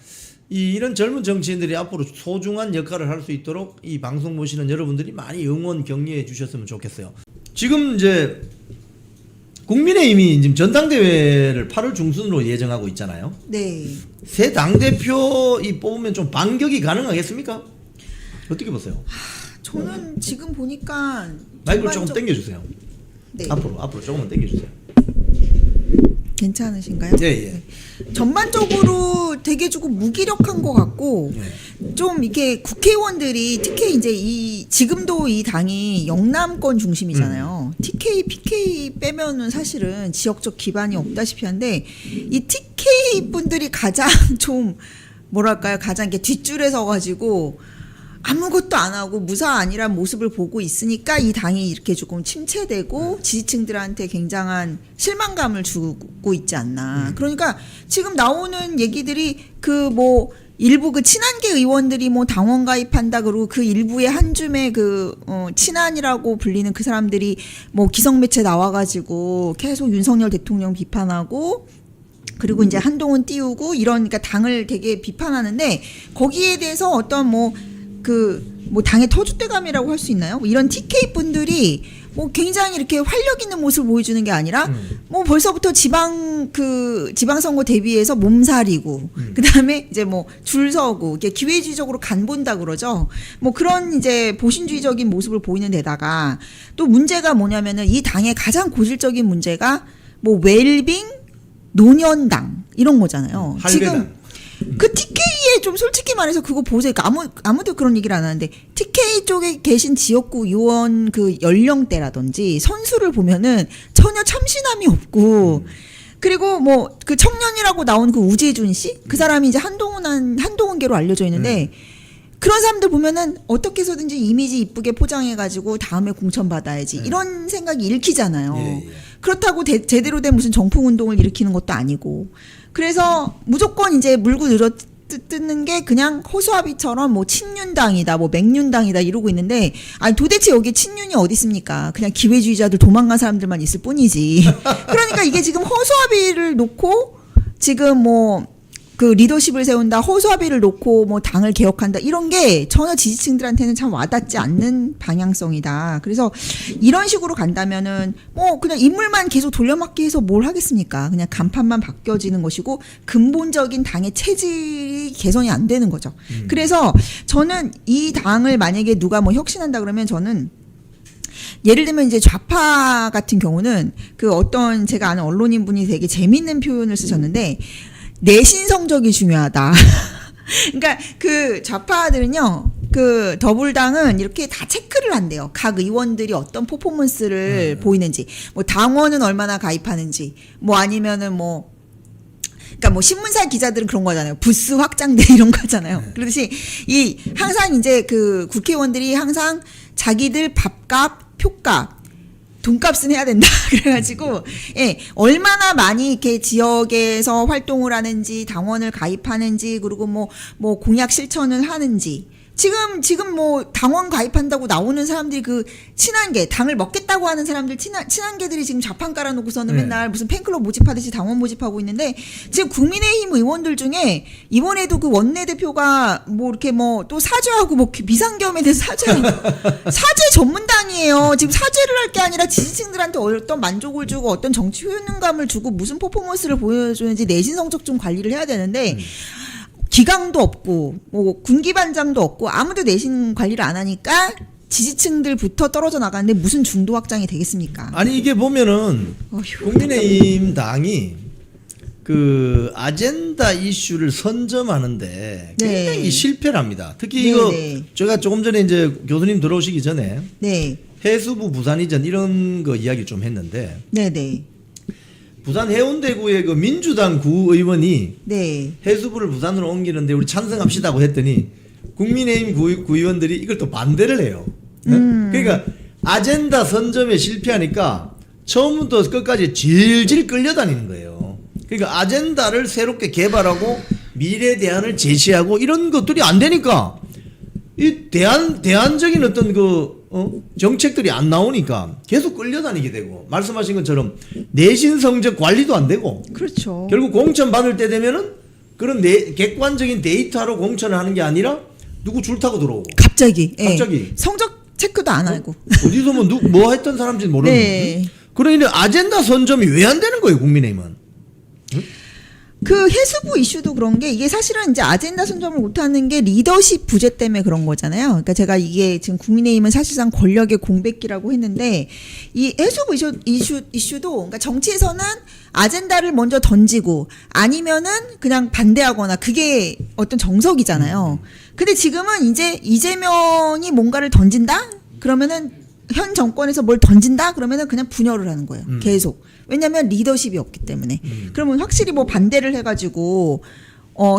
이런 젊은 정치인들이 앞으로 소중한 역할을 할 수 있도록 이 방송 보시는 여러분들이 많이 응원 격려해 주셨으면 좋겠어요. 지금 이제 국민의힘이 지금 전당대회를 8월 중순으로 예정하고 있잖아요. 네. 새 당대표 이 뽑으면 좀 반격이 가능하겠습니까? 어떻게 보세요? 저는 지금 보니까 마이크를 조금 당겨주세요. 네. 앞으로 조금만 당겨주세요. 괜찮으신가요? 예. 전반적으로 되게 조금 무기력한 것 같고 좀 이렇게 국회의원들이 특히 이제 지금도 이 당이 영남권 중심이잖아요. TK, PK 빼면은 사실은 지역적 기반이 없다시피 한데 이 TK 분들이 가장 좀 뭐랄까요? 가장 이렇게 뒷줄에 서가지고 아무것도 안 하고 무사안일한 모습을 보고 있으니까 이 당이 이렇게 조금 침체되고 지지층들한테 굉장한 실망감을 주고 있지 않나. 그러니까 지금 나오는 얘기들이 그 뭐 일부 그 친한계 의원들이 뭐 당원 가입한다 그러고 그 일부의 한 줌의 그 친한이라고 불리는 그 사람들이 뭐 기성매체 나와가지고 계속 윤석열 대통령 비판하고 그리고 이제 한동훈 띄우고 이런 그러니까 당을 되게 비판하는데 거기에 대해서 어떤 뭐 당의 터줏대감이라고 할 수 있나요? 뭐 이런 TK 분들이 뭐 굉장히 이렇게 활력 있는 모습을 보여주는 게 아니라 뭐 벌써부터 지방선거 대비해서 몸살이고 그다음에 이제 뭐 줄 서고 이렇게 기회주의적으로 간 본다 그러죠. 뭐 그런 이제 보신주의적인 모습을 보이는 데다가 또 문제가 뭐냐면은 이 당의 가장 고질적인 문제가 뭐 웰빙 노년당 이런 거잖아요. 지금 그 TK에 좀 솔직히 말해서 그거 보세요. 아무도 그런 얘기를 안 하는데 TK 쪽에 계신 지역구 의원 그 연령대라든지 선수를 보면은 전혀 참신함이 없고 그리고 뭐 그 청년이라고 나온 그 우재준 씨 그 사람이 이제 한동훈계로 알려져 있는데 그런 사람들 보면은 어떻게 해서든지 이미지 이쁘게 포장해가지고 다음에 공천 받아야지 이런 생각이 읽히잖아요. 예. 그렇다고 제대로 된 무슨 정풍운동을 일으키는 것도 아니고 그래서 무조건 이제 물고 늘어뜯는 게 그냥 허수아비처럼 뭐 친윤당이다 뭐 맹윤당이다 이러고 있는데 아니 도대체 여기 친윤이 어디 있습니까? 그냥 기회주의자들 도망간 사람들만 있을 뿐이지. 그러니까 이게 지금 허수아비를 놓고 지금 뭐 그 리더십을 세운다, 허수아비를 놓고 뭐 당을 개혁한다 이런 게 전혀 지지층들한테는 참 와닿지 않는 방향성이다. 그래서 이런 식으로 간다면은 뭐 그냥 인물만 계속 돌려막기 해서 뭘 하겠습니까? 그냥 간판만 바뀌어지는 것이고 근본적인 당의 체질이 개선이 안 되는 거죠. 그래서 저는 이 당을 만약에 누가 뭐 혁신한다 그러면 저는 예를 들면 이제 좌파 같은 경우는 그 어떤 제가 아는 언론인 분이 되게 재밌는 표현을 쓰셨는데 내신 성적이 중요하다. 그러니까 그 좌파들은요, 그 더불당은 이렇게 다 체크를 한대요. 각 의원들이 어떤 퍼포먼스를 보이는지, 뭐 당원은 얼마나 가입하는지, 뭐 아니면은 뭐, 그러니까 뭐 신문사 기자들은 그런 거잖아요. 부스 확장돼 이런 거잖아요. 그렇듯이 항상 이제 그 국회의원들이 항상 자기들 밥값, 표값 돈값은 해야 된다. 그래가지고, 예, 얼마나 많이 이렇게 지역에서 활동을 하는지, 당원을 가입하는지, 그리고 뭐 공약 실천을 하는지, 지금 뭐 당원 가입한다고 나오는 사람들이 그 친한계 당을 먹겠다고 하는 사람들 친한계들이 지금 좌판 깔아놓고서는 네. 맨날 무슨 팬클럽 모집하듯이 당원 모집하고 있는데 지금 국민의힘 의원들 중에 이번에도 그 원내대표가 뭐 이렇게 뭐 또 사죄하고 뭐 비상계엄에 대해서 사죄 전문당이에요. 지금 사죄를 할 게 아니라 지지층들한테 어떤 만족을 주고 어떤 정치 효능감을 주고 무슨 퍼포먼스를 보여주는지 내신 성적 좀 관리를 해야 되는데 기강도 없고 뭐 군기반장도 없고 아무도 내신 관리를 안 하니까 지지층들부터 떨어져 나가는데 무슨 중도 확장이 되겠습니까? 아니 이게 보면은 어휴, 국민의힘 당이 그 아젠다 이슈를 선점하는데 굉장히 네. 실패를 합니다. 특히 네, 이거 네. 제가 조금 전에 이제 교수님 들어오시기 전에 네, 해수부 부산 이전 이런 거 이야기 좀 했는데 네, 네, 부산 해운대구의 그 민주당 구의원이 네. 해수부를 부산으로 옮기는데 우리 찬성합시다고 했더니 국민의힘 구의원들이 이걸 또 반대를 해요. 그러니까 아젠다 선점에 실패하니까 처음부터 끝까지 질질 끌려다니는 거예요. 그러니까 아젠다를 새롭게 개발하고 미래 대안을 제시하고 이런 것들이 안 되니까 이 대안적인 어떤 정책들이 안 나오니까 계속 끌려다니게 되고 말씀하신 것처럼 내신 성적 관리도 안 되고 그렇죠. 결국 공천 받을 때 되면은 그런 객관적인 데이터로 공천을 하는 게 아니라 누구 줄 타고 들어오고 갑자기 성적 체크도 안 하고. 어디서 뭐 했던 사람인지 모르는데 네. 그러니 아젠다 선점이 왜 안 되는 거예요 국민의힘은? 그 해수부 이슈도 그런 게 이게 사실은 이제 아젠다 선점을 못하는 게 리더십 부재 때문에 그런 거잖아요. 그러니까 제가 이게 지금 국민의힘은 사실상 권력의 공백기라고 했는데 이 해수부 이슈도 그러니까 정치에서는 아젠다를 먼저 던지고 아니면은 그냥 반대하거나 그게 어떤 정석이잖아요. 근데 지금은 이제 이재명이 뭔가를 던진다? 그러면은 현 정권에서 뭘 던진다? 그러면은 그냥 분열을 하는 거예요. 계속. 왜냐하면 리더십이 없기 때문에. 그러면 확실히 뭐 반대를 해가지고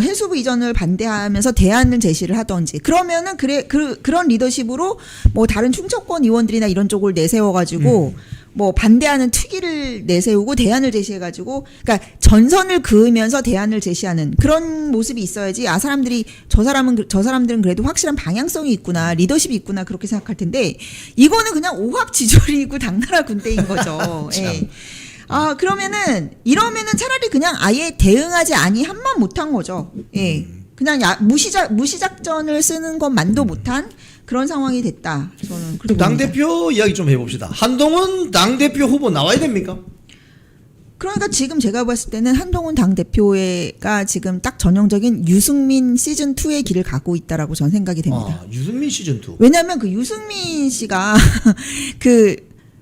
해수부 이전을 반대하면서 대안을 제시를 하던지 그러면은 그런 리더십으로 뭐 다른 충청권 의원들이나 이런 쪽을 내세워가지고 뭐 반대하는 특위를 내세우고 대안을 제시해가지고 그러니까 전선을 그으면서 대안을 제시하는 그런 모습이 있어야지 사람들이 저 사람들은 그래도 확실한 방향성이 있구나 리더십이 있구나 그렇게 생각할 텐데 이거는 그냥 오합지졸이고 당나라 군대인 거죠. 예. 그러면은 이러면은 차라리 그냥 아예 대응하지 한만 못한 거죠. 예. 그냥 무시작전을 쓰는 것만도 못한 그런 상황이 됐다. 저는 그렇게 봅니다. 당대표 이야기 좀 해봅시다. 한동훈 당대표 후보 나와야 됩니까? 그러니까 지금 제가 봤을 때는 한동훈 당대표가 지금 딱 전형적인 유승민 시즌2의 길을 가고 있다라고 저는 생각이 됩니다. 유승민 시즌2. 왜냐하면 그 유승민 씨가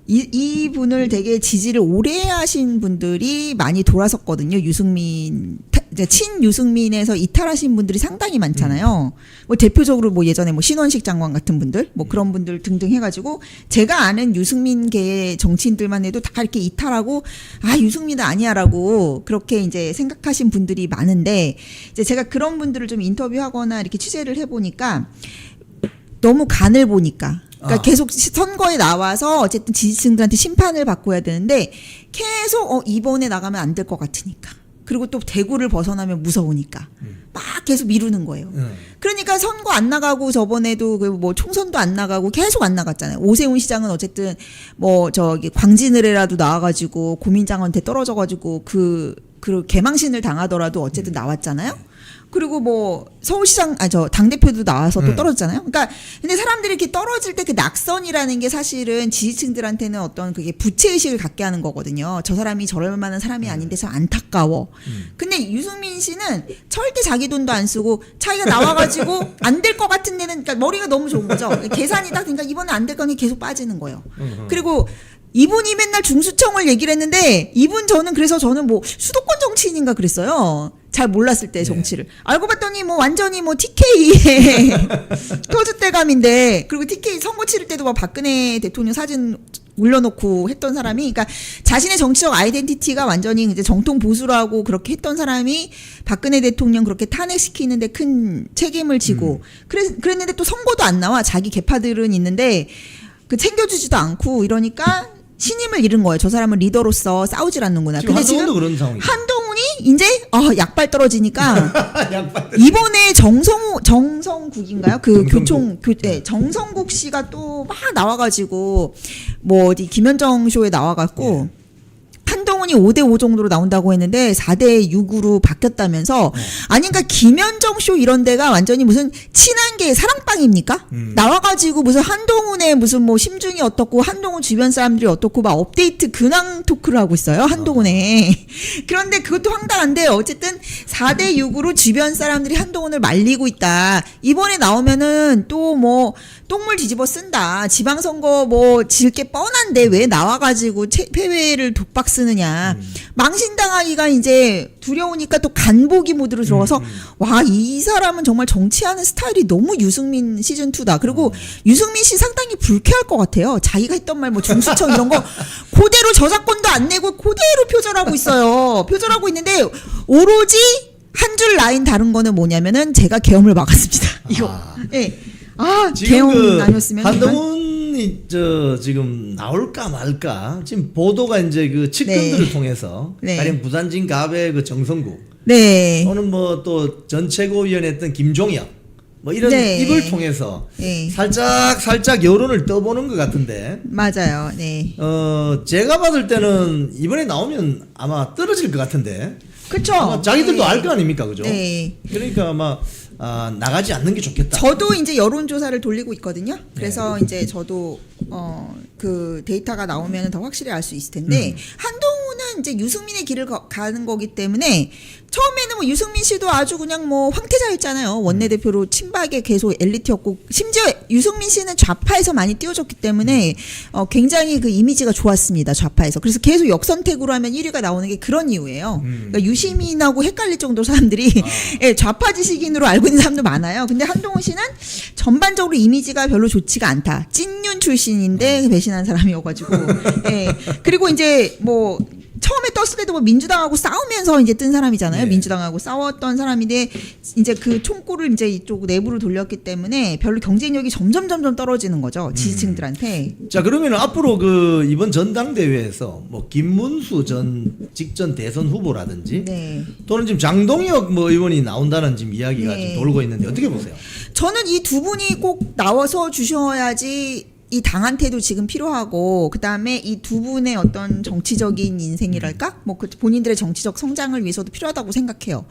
이분을 되게 지지를 오래 하신 분들이 많이 돌아섰거든요. 친 유승민에서 이탈하신 분들이 상당히 많잖아요. 뭐 대표적으로 뭐 예전에 뭐 신원식 장관 같은 분들, 뭐 그런 분들 등등 해가지고 제가 아는 유승민계의 정치인들만 해도 다 이렇게 이탈하고 유승민은 아니야라고 그렇게 이제 생각하신 분들이 많은데 이제 제가 그런 분들을 좀 인터뷰하거나 이렇게 취재를 해보니까 너무 간을 보니까. 그러니까 계속 선거에 나와서 어쨌든 지지층들한테 심판을 받고 해야 되는데 계속 이번에 나가면 안 될 것 같으니까 그리고 또 대구를 벗어나면 무서우니까 막 계속 미루는 거예요. 그러니까 선거 안 나가고 저번에도 뭐 총선도 안 나가고 계속 안 나갔잖아요. 오세훈 시장은 어쨌든 뭐 광진을해라도 나와가지고 고민장한테 떨어져가지고 그 개망신을 당하더라도 어쨌든 나왔잖아요. 그리고 뭐 서울시장 당대표도 나와서 또 떨어졌잖아요. 그러니까 근데 사람들이 이렇게 떨어질 때 그 낙선이라는 게 사실은 지지층들한테는 어떤 그게 부채의식을 갖게 하는 거거든요. 저 사람이 저럴 만한 사람이 아닌데서 안타까워. 근데 유승민 씨는 절대 자기 돈도 안 쓰고 자기가 나와가지고 안 될 것 같은 데는 그러니까 머리가 너무 좋은 거죠. 계산이 딱 그러니까 이번에 안 될 거니 계속 빠지는 거예요. 그리고 이분이 맨날 중수청을 얘기를 했는데 저는 뭐 수도권 정치인인가 그랬어요. 잘 몰랐을 때 정치를. 알고 봤더니 뭐 완전히 뭐 TK의 터줏대감인데 그리고 TK 선거 치를 때도 막 박근혜 대통령 사진 올려놓고 했던 사람이 그러니까 자신의 정치적 아이덴티티가 완전히 이제 정통 보수라고 그렇게 했던 사람이 박근혜 대통령 그렇게 탄핵시키는데 큰 책임을 지고 그랬는데 또 선거도 안 나와. 자기 계파들은 있는데 챙겨주지도 않고 이러니까 신임을 잃은 거예요. 저 사람은 리더로서 싸우질 않는구나. 지금 근데 한동훈도 지금 그런 상황이죠. 한동훈이 이제 약발 떨어지니까 양반. 이번에 정성국인가요? 정성국 씨가 또 막 나와가지고 뭐 어디 김현정 쇼에 나와갖고 한동훈이 5대5 정도로 나온다고 했는데 4대6으로 바뀌었다면서 아니 그러니까 김현정 쇼 이런 데가 완전히 무슨 친한 게 사랑방입니까? 나와가지고 무슨 한동훈의 무슨 뭐 심중이 어떻고 한동훈 주변 사람들이 어떻고 막 업데이트 근황 토크를 하고 있어요. 한동훈에. 그런데 그것도 황당한데 어쨌든 4대6으로 주변 사람들이 한동훈을 말리고 있다. 이번에 나오면은 또 뭐 똥물 뒤집어 쓴다. 지방선거 뭐 질 게 뻔한데 왜 나와가지고 패배를 독박 쓰느냐. 망신당하기가 이제 두려우니까 또 간보기 모드로 들어가서 와, 이 사람은 정말 정치하는 스타일이 너무 유승민 시즌2다. 그리고 유승민 씨 상당히 불쾌할 것 같아요. 자기가 했던 말 뭐 중수청 이런 거 그대로 저작권도 안 내고 그대로 표절하고 있어요. 표절하고 있는데 오로지 한 줄 라인 다른 거는 뭐냐면은 제가 계엄을 막았습니다. 이거. 예. 계엄 아니었으면 한동훈이 지금 나올까 말까 지금 보도가 이제 그 측근들을 통해서 가령 부산진 갑의 그 정성국 또는 뭐 또 전 최고위원회 했던 김종혁 뭐 이런 입을 통해서 살짝 여론을 떠보는 것 같은데 맞아요. 네. 제가 봤을 때는 이번에 나오면 아마 떨어질 것 같은데. 그렇죠. 아마 자기들도 알 거 아닙니까, 그죠? 네. 그러니까 아마 나가지 않는 게 좋겠다. 저도 이제 여론조사를 돌리고 있거든요. 그래서 이제 저도 그 데이터가 나오면 더 확실히 알 수 있을 텐데 한동훈은 이제 유승민의 길을 가는 거기 때문에 처음에는 뭐 유승민 씨도 아주 그냥 뭐 황태자였잖아요. 원내대표로 친박에 계속 엘리트였고 심지어 유승민 씨는 좌파에서 많이 띄워줬기 때문에 굉장히 그 이미지가 좋았습니다. 좌파에서. 그래서 계속 역선택으로 하면 1위가 나오는 게 그런 이유예요. 그러니까 유시민하고 헷갈릴 정도로 사람들이 좌파 지식인으로 알고 있는 사람도 많아요. 근데 한동훈 씨는 전반적으로 이미지가 별로 좋지가 않다. 찐윤 출신인데 배신한 사람이어가지고. 그리고 이제 뭐 처음에 떴을 때도 뭐 민주당하고 싸우면서 이제 뜬 사람이잖아요. 민주당하고 싸웠던 사람인데 이제 그 총구를 이제 이쪽 내부로 돌렸기 때문에 별로 경쟁력이 점점 떨어지는 거죠. 지지층들한테. 자, 그러면 앞으로 그 이번 전당대회에서 뭐 김문수 전 직전 대선 후보라든지 또는 지금 장동혁 뭐 의원이 나온다는 지금 이야기가 지금 돌고 있는데 어떻게 보세요? 저는 이 두 분이 꼭 나와서 주셔야지 이 당한테도 지금 필요하고 그다음에 이 두 분의 어떤 정치적인 인생이랄까? 뭐 그 본인들의 정치적 성장을 위해서도 필요하다고 생각해요.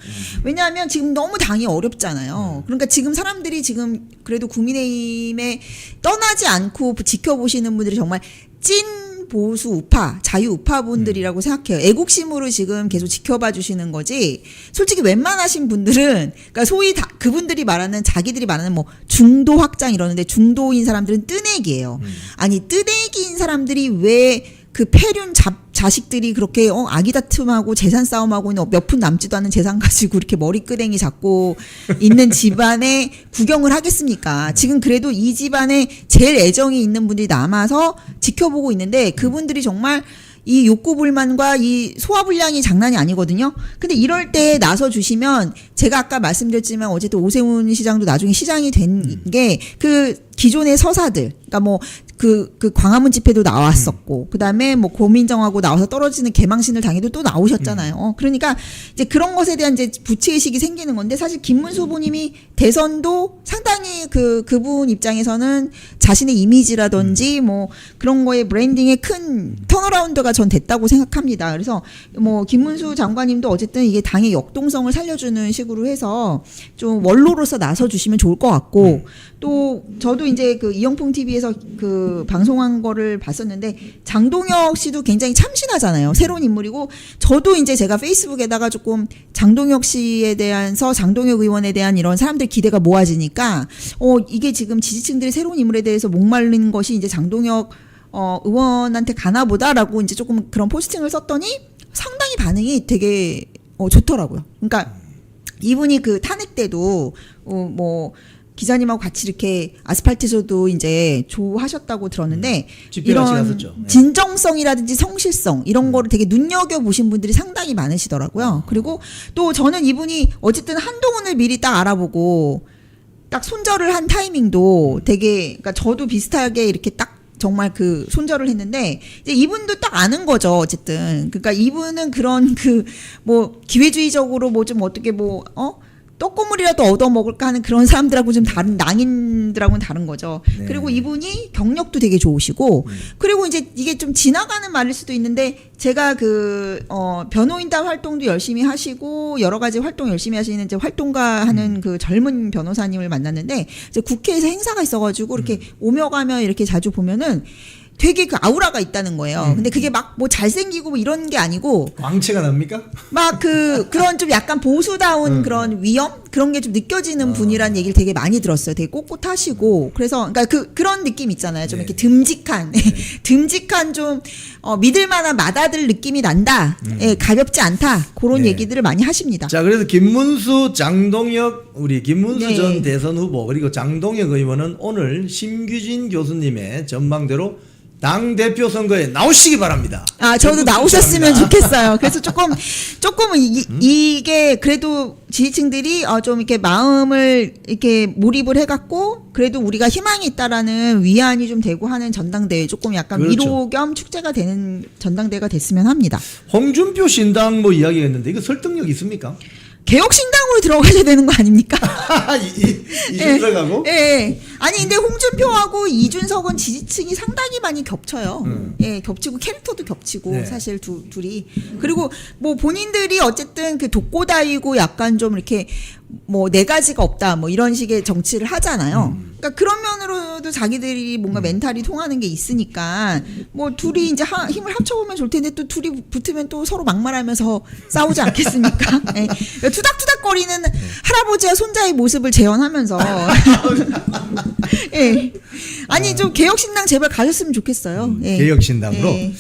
왜냐하면 지금 너무 당이 어렵잖아요. 그러니까 지금 사람들이 지금 그래도 국민의힘에 떠나지 않고 지켜보시는 분들이 정말 찐 보수 우파, 자유 우파 분들이라고 생각해요. 애국심으로 지금 계속 지켜봐 주시는 거지. 솔직히 웬만하신 분들은, 그러니까 소위 그분들이 말하는 자기들이 말하는 뭐 중도 확장 이러는데 중도인 사람들은 뜨내기예요. 아니 뜨내기인 사람들이 왜 그 폐륜 자식들이 그렇게 아기 다툼하고 재산 싸움하고 있는 몇 푼 남지도 않는 재산 가지고 이렇게 머리끄댕이 잡고 있는 집안에 구경을 하겠습니까? 지금 그래도 이 집안에 제일 애정이 있는 분들이 남아서 지켜보고 있는데 그분들이 정말 이 욕구불만과 이 소화불량이 장난이 아니거든요. 근데 이럴 때 나서 주시면 제가 아까 말씀드렸지만 어쨌든 오세훈 시장도 나중에 시장이 된 게 그 기존의 서사들, 그러니까 뭐 그 광화문 집회도 나왔었고, 그 다음에 뭐 고민정하고 나와서 떨어지는 개망신을 당해도 또 나오셨잖아요. 그러니까 이제 그런 것에 대한 이제 부채의식이 생기는 건데 사실 김문수 후보님이 대선도 상당히 그분 입장에서는 자신의 이미지라든지 뭐 그런 거에 브랜딩에 큰 턴어라운드가 전 됐다고 생각합니다. 그래서 뭐 김문수 장관님도 어쨌든 이게 당의 역동성을 살려주는 식으로 해서 좀 원로로서 나서 주시면 좋을 것 같고 또 저도 이제 그 이영풍 TV에서 그 방송한 거를 봤었는데 장동혁 씨도 굉장히 참신하잖아요. 새로운 인물이고 저도 이제 제가 페이스북에다가 조금 장동혁 씨에 대해서 장동혁 의원에 대한 이런 사람들 기대가 모아지니까 이게 지금 지지층들이 새로운 인물에 대해서 목마른 것이 이제 장동혁 의원한테 가나보다라고 이제 조금 그런 포스팅을 썼더니 상당히 반응이 되게 좋더라고요. 그러니까 이분이 그 탄핵 때도 뭐 기자님하고 같이 이렇게 아스팔트에서도 이제 조하셨다고 들었는데 이런 진정성이라든지 성실성 이런 거를 되게 눈여겨보신 분들이 상당히 많으시더라고요. 그리고 또 저는 이분이 어쨌든 한동훈을 미리 딱 알아보고 딱 손절을 한 타이밍도 되게 그러니까 저도 비슷하게 이렇게 딱 정말 그 손절을 했는데 이제 이분도 딱 아는 거죠. 어쨌든 그러니까 이분은 그런 그 뭐 기회주의적으로 뭐 좀 어떻게 뭐 떡고물이라도 얻어 먹을까 하는 그런 사람들하고 좀 다른 낭인들하고는 다른 거죠. 네. 그리고 이분이 경력도 되게 좋으시고 그리고 이제 이게 좀 지나가는 말일 수도 있는데 제가 그 변호인단 활동도 열심히 하시고 여러 가지 활동 열심히 하시는 이제 활동가 하는 그 젊은 변호사님을 만났는데 이제 국회에서 행사가 있어가지고 이렇게 오며 가며 이렇게 자주 보면은 되게 그 아우라가 있다는 거예요. 근데 그게 막 뭐 잘생기고 뭐 이런 게 아니고 광채가 납니까? 막 그런 좀 약간 보수다운 그런 위험 그런 게 좀 느껴지는 분이라는 얘기를 되게 많이 들었어요. 되게 꼿꼿하시고 그래서 그러니까 그런 느낌 있잖아요. 좀 네. 이렇게 듬직한 듬직한 좀 믿을 만한 맏아들 느낌이 난다. 예, 가볍지 않다. 그런 네. 얘기들을 많이 하십니다. 자, 그래서 김문수, 장동혁 우리 김문수 네. 전 대선 후보 그리고 장동혁 의원은 오늘 심규진 교수님의 전망대로 당 대표 선거에 나오시기 바랍니다. 아, 저도 나오셨으면 좋겠어요. 그래서 조금 이게 그래도 지지층들이 좀 이렇게 마음을 이렇게 몰입을 해갖고 그래도 우리가 희망이 있다라는 위안이 좀 되고 하는 전당대회 조금 약간 그렇죠. 위로 겸 축제가 되는 전당대회가 됐으면 합니다. 홍준표 신당 뭐 이야기했는데 이거 설득력 있습니까? 개혁신당으로 들어가셔야 되는 거 아닙니까? 이준석하고? 예. 예. 아니 근데 홍준표하고 이준석은 지지층이 상당히 많이 겹쳐요. 예, 겹치고 캐릭터도 겹치고 네. 사실 둘이 그리고 뭐 본인들이 어쨌든 그 독고다이고 약간 좀 이렇게 뭐 네 가지가 없다 뭐 이런 식의 정치를 하잖아요. 그러니까 그런 면으로도 자기들이 뭔가 멘탈이 통하는 게 있으니까 뭐 둘이 이제 힘을 합쳐보면 좋을 텐데 또 둘이 붙으면 또 서로 막말하면서 싸우지 않겠습니까? 예. 그러니까 투닥투닥거리는 할아버지와 손자의 모습을 재현하면서 예. 아니 좀 개혁신당 제발 가셨으면 좋겠어요. 예. 개혁신당으로. 예.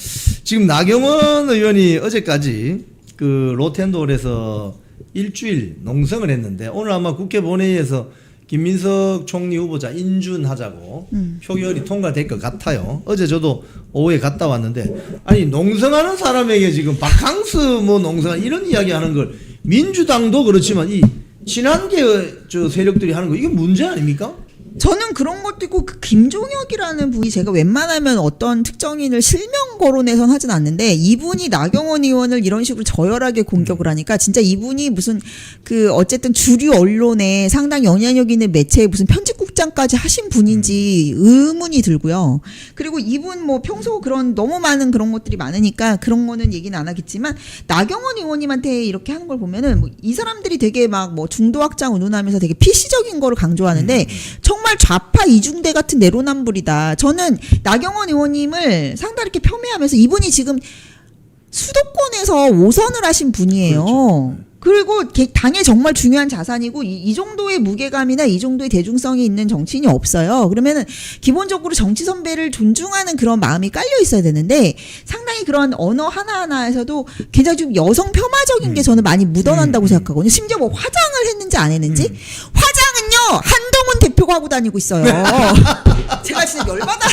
지금 나경원 의원이 어제까지 그 로텐도홀에서 일주일 농성을 했는데 오늘 아마 국회 본회의에서 김민석 총리 후보자 인준하자고 표결이 통과될 것 같아요. 어제 저도 오후에 갔다 왔는데 아니 농성하는 사람에게 지금 바캉스 뭐 농성 이런 이야기 하는 걸 민주당도 그렇지만 이 친한계 저 세력들이 하는 거 이게 문제 아닙니까? 저는 그런 것도 있고 그 김종혁이라는 분이 제가 웬만하면 어떤 특정인을 실명 거론해선 하진 않는데 이분이 나경원 의원을 이런 식으로 저열하게 공격을 하니까 진짜 이분이 무슨 그 어쨌든 주류 언론에 상당히 영향력 있는 매체에 무슨 편집국장까지 하신 분인지 의문이 들고요. 그리고 이분 뭐 평소 그런 너무 많은 그런 것들이 많으니까 그런 거는 얘기는 안 하겠지만 나경원 의원님한테 이렇게 하는 걸 보면은 뭐 이 사람들이 되게 막 뭐 중도 확장 운운하면서 되게 PC적인 거를 강조하는데 정말 좌파 이중대 같은 내로남불이다. 저는 나경원 의원님을 상당히 이렇게 폄훼하면서 이분이 지금 수도권에서 5선을 하신 분이에요. 그렇죠. 그리고 당에 정말 중요한 자산이고 이 정도의 무게감이나 이 정도의 대중성이 있는 정치인이 없어요. 그러면은 기본적으로 정치 선배를 존중하는 그런 마음이 깔려 있어야 되는데 상당히 그런 언어 하나하나에서도 굉장히 좀 여성 폄하적인 게 저는 많이 묻어난다고 생각하거든요. 심지어 뭐 화장을 했는지 안 했는지 화장은요 한동훈 대표가 하고 다니고 있어요. 제가 진짜 열받아.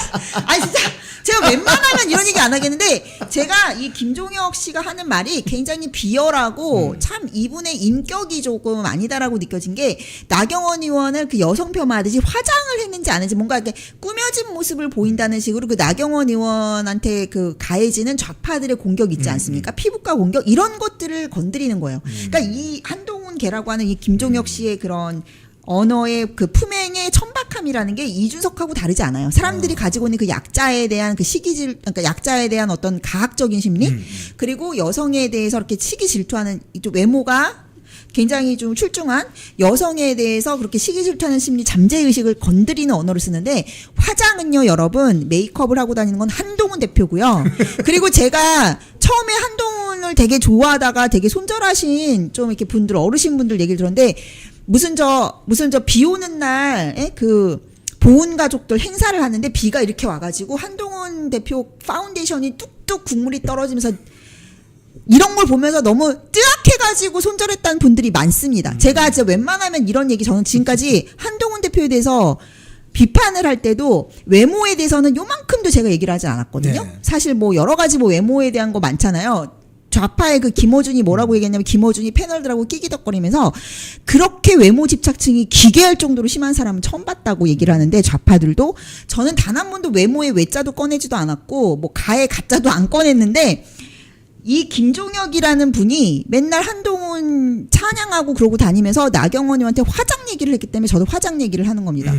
아니 진짜 제가 웬만하면 이런 얘기 안 하겠는데 제가 이 김종혁 씨가 하는 말이 굉장히 비열하고 참 이분의 인격이 조금 아니다라고 느껴진 게 나경원 의원을 그 여성 폄하하듯이 화장을 했는지 안 했는지 뭔가 이렇게 꾸며진 모습을 보인다는 식으로 그 나경원 의원한테 그 가해지는 좌파들의 공격 있지 않습니까? 피부과 공격 이런 것들을 건드리는 거예요. 그러니까 이 한동훈 개라고 하는 이 김종혁 씨의 그런 언어의 그 품행의 천박함이라는 게 이준석하고 다르지 않아요. 사람들이 가지고 있는 그 약자에 대한 그 그러니까 약자에 대한 어떤 가학적인 심리, 그리고 여성에 대해서 이렇게 시기 질투하는 좀 외모가 굉장히 좀 출중한 여성에 대해서 그렇게 시기 질투하는 심리, 잠재의식을 건드리는 언어를 쓰는데 화장은요, 여러분 메이크업을 하고 다니는 건 한동훈 대표고요. 그리고 제가 처음에 한동훈을 되게 좋아하다가 되게 손절하신 좀 이렇게 분들 어르신분들 얘기를 들었는데. 무슨 저 비 오는 날 그 보훈 가족들 행사를 하는데 비가 이렇게 와가지고 한동훈 대표 파운데이션이 뚝뚝 국물이 떨어지면서 이런 걸 보면서 너무 뜨악해가지고 손절했다는 분들이 많습니다. 제가 이제 웬만하면 이런 얘기 저는 지금까지 한동훈 대표에 대해서 비판을 할 때도 외모에 대해서는 요만큼도 제가 얘기를 하지 않았거든요. 네. 사실 뭐 여러 가지 뭐 외모에 대한 거 많잖아요. 좌파의 그 김어준이 뭐라고 얘기했냐면 김어준이 패널들하고 끼기덕거리면서 그렇게 외모 집착층이 기괴할 정도로 심한 사람은 처음 봤다고 얘기를 하는데 좌파들도 저는 단 한 번도 외모의 외자도 꺼내지도 않았고 뭐 가의 가짜도 안 꺼냈는데 이 김종혁이라는 분이 맨날 한동훈 찬양하고 그러고 다니면서 나경원 의원한테 화장 얘기를 했기 때문에 저도 화장 얘기를 하는 겁니다.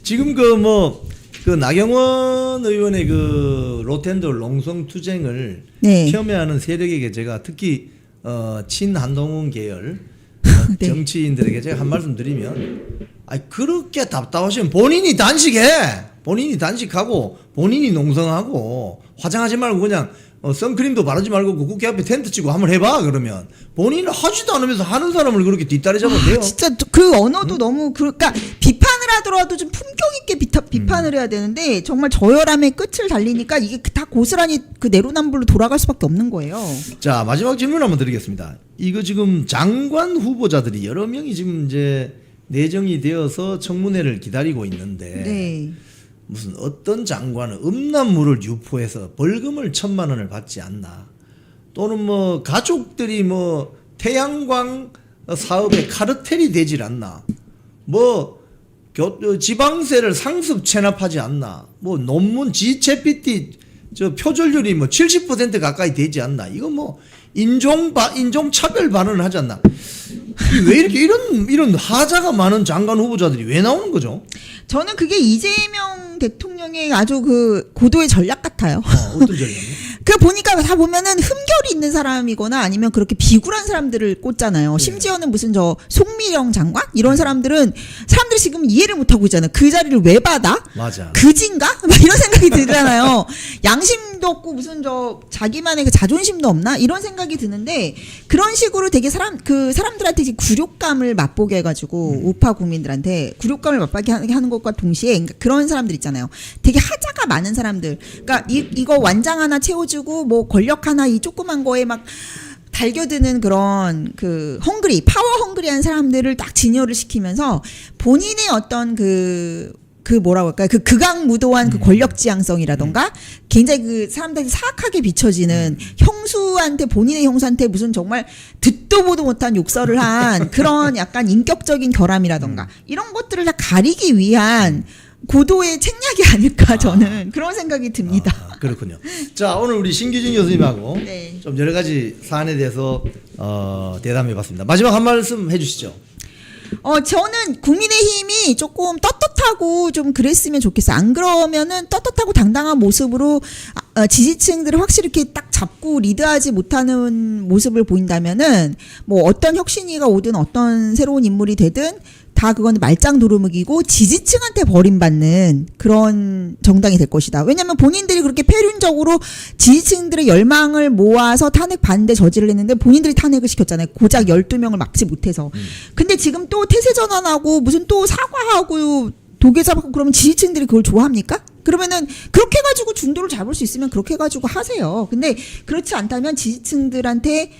지금 그 나경원 의원의 그 로텐더 농성 투쟁을 네. 폄훼하는 세력에게 제가 특히 친한동훈 계열 네. 정치인들에게 제가 한 말씀 드리면 그렇게 답답하시면 본인이 단식하고 본인이 농성하고 화장하지 말고 그냥 선크림도 바르지 말고 그 국회 앞에 텐트 치고 한번 해봐. 그러면 본인은 하지도 않으면서 하는 사람을 그렇게 뒷다리 잡아도 돼요. 진짜 그 언어도 너무 그러니까 비판을 하더라도 좀 품격 있게 비판을 해야 되는데 정말 저열함의 끝을 달리니까 이게 다 고스란히 그 내로남불로 돌아갈 수밖에 없는 거예요. 자, 마지막 질문 한번 드리겠습니다. 이거 지금 장관 후보자들이 여러 명이 지금 이제 내정이 되어서 청문회를 기다리고 있는데 네. 무슨 어떤 장관은 음란물을 유포해서 벌금을 1,000만 원을 받지 않나, 또는 뭐 가족들이 뭐 태양광 사업에 카르텔이 되질 않나, 뭐 지방세를 상습 체납하지 않나, 뭐 논문 GCPT 저 표절률이 뭐 70% 가까이 되지 않나, 이거 뭐 인종차별 발언을 하지 않나. 왜 이렇게 이런 하자가 많은 장관 후보자들이 왜 나오는 거죠? 저는 그게 이재명 대통령의 아주 그 고도의 전략 같아요. 어떤 전략이요? 그 보니까 다 보면은 흠결이 있는 사람이거나 아니면 그렇게 비굴한 사람들을 꽂잖아요. 심지어는 무슨 저 송미령 장관 이런 사람들이 지금 이해를 못 하고 있잖아요. 그 자리를 왜 받아? 맞아. 그진가? 막 이런 생각이 들잖아요. 양심도 없고 무슨 저 자기만의 그 자존심도 없나? 이런 생각이 드는데 그런 식으로 되게 사람들한테 이제 굴욕감을 맛보게 해가지고 우파 국민들한테 굴욕감을 맛보게 하는 것과 동시에 그러니까 그런 사람들 있잖아요. 되게 하자가 많은 사람들. 그러니까 이거 완장 하나 채워주고 뭐 권력 하나 이 조그만 거에 막 달겨드는 그런 그 파워 헝그리한 사람들을 딱 진열을 시키면서 본인의 어떤 그 뭐라고 할까요? 그 극악무도한 그 권력지향성이라던가 굉장히 그 사람들이 사악하게 비춰지는 본인의 형수한테 무슨 정말 듣도 보도 못한 욕설을 한 그런 약간 인격적인 결함이라던가 이런 것들을 다 가리기 위한 고도의 책략이 아닐까 저는 그런 생각이 듭니다. 그렇군요. 자, 오늘 우리 신규진 교수님하고 네. 좀 여러 가지 사안에 대해서 대담해봤습니다. 마지막 한 말씀 해주시죠. 저는 국민의힘이 조금 떳떳하고 좀 그랬으면 좋겠어요. 안 그러면은 떳떳하고 당당한 모습으로 지지층들을 확실히 이렇게 딱 잡고 리드하지 못하는 모습을 보인다면은 뭐 어떤 혁신위가 오든 어떤 새로운 인물이 되든 다 그건 말짱 도루묵이고 지지층한테 버림받는 그런 정당이 될 것이다. 왜냐하면 본인들이 그렇게 패륜적으로 지지층들의 열망을 모아서 탄핵 반대 저지를 했는데 본인들이 탄핵을 시켰잖아요. 고작 12명을 막지 못해서. 근데 지금 또 태세 전환하고 무슨 또 사과하고 도계 잡고 그러면 지지층들이 그걸 좋아합니까? 그러면은 그렇게 해가지고 중도를 잡을 수 있으면 그렇게 해가지고 하세요. 근데 그렇지 않다면 지지층들한테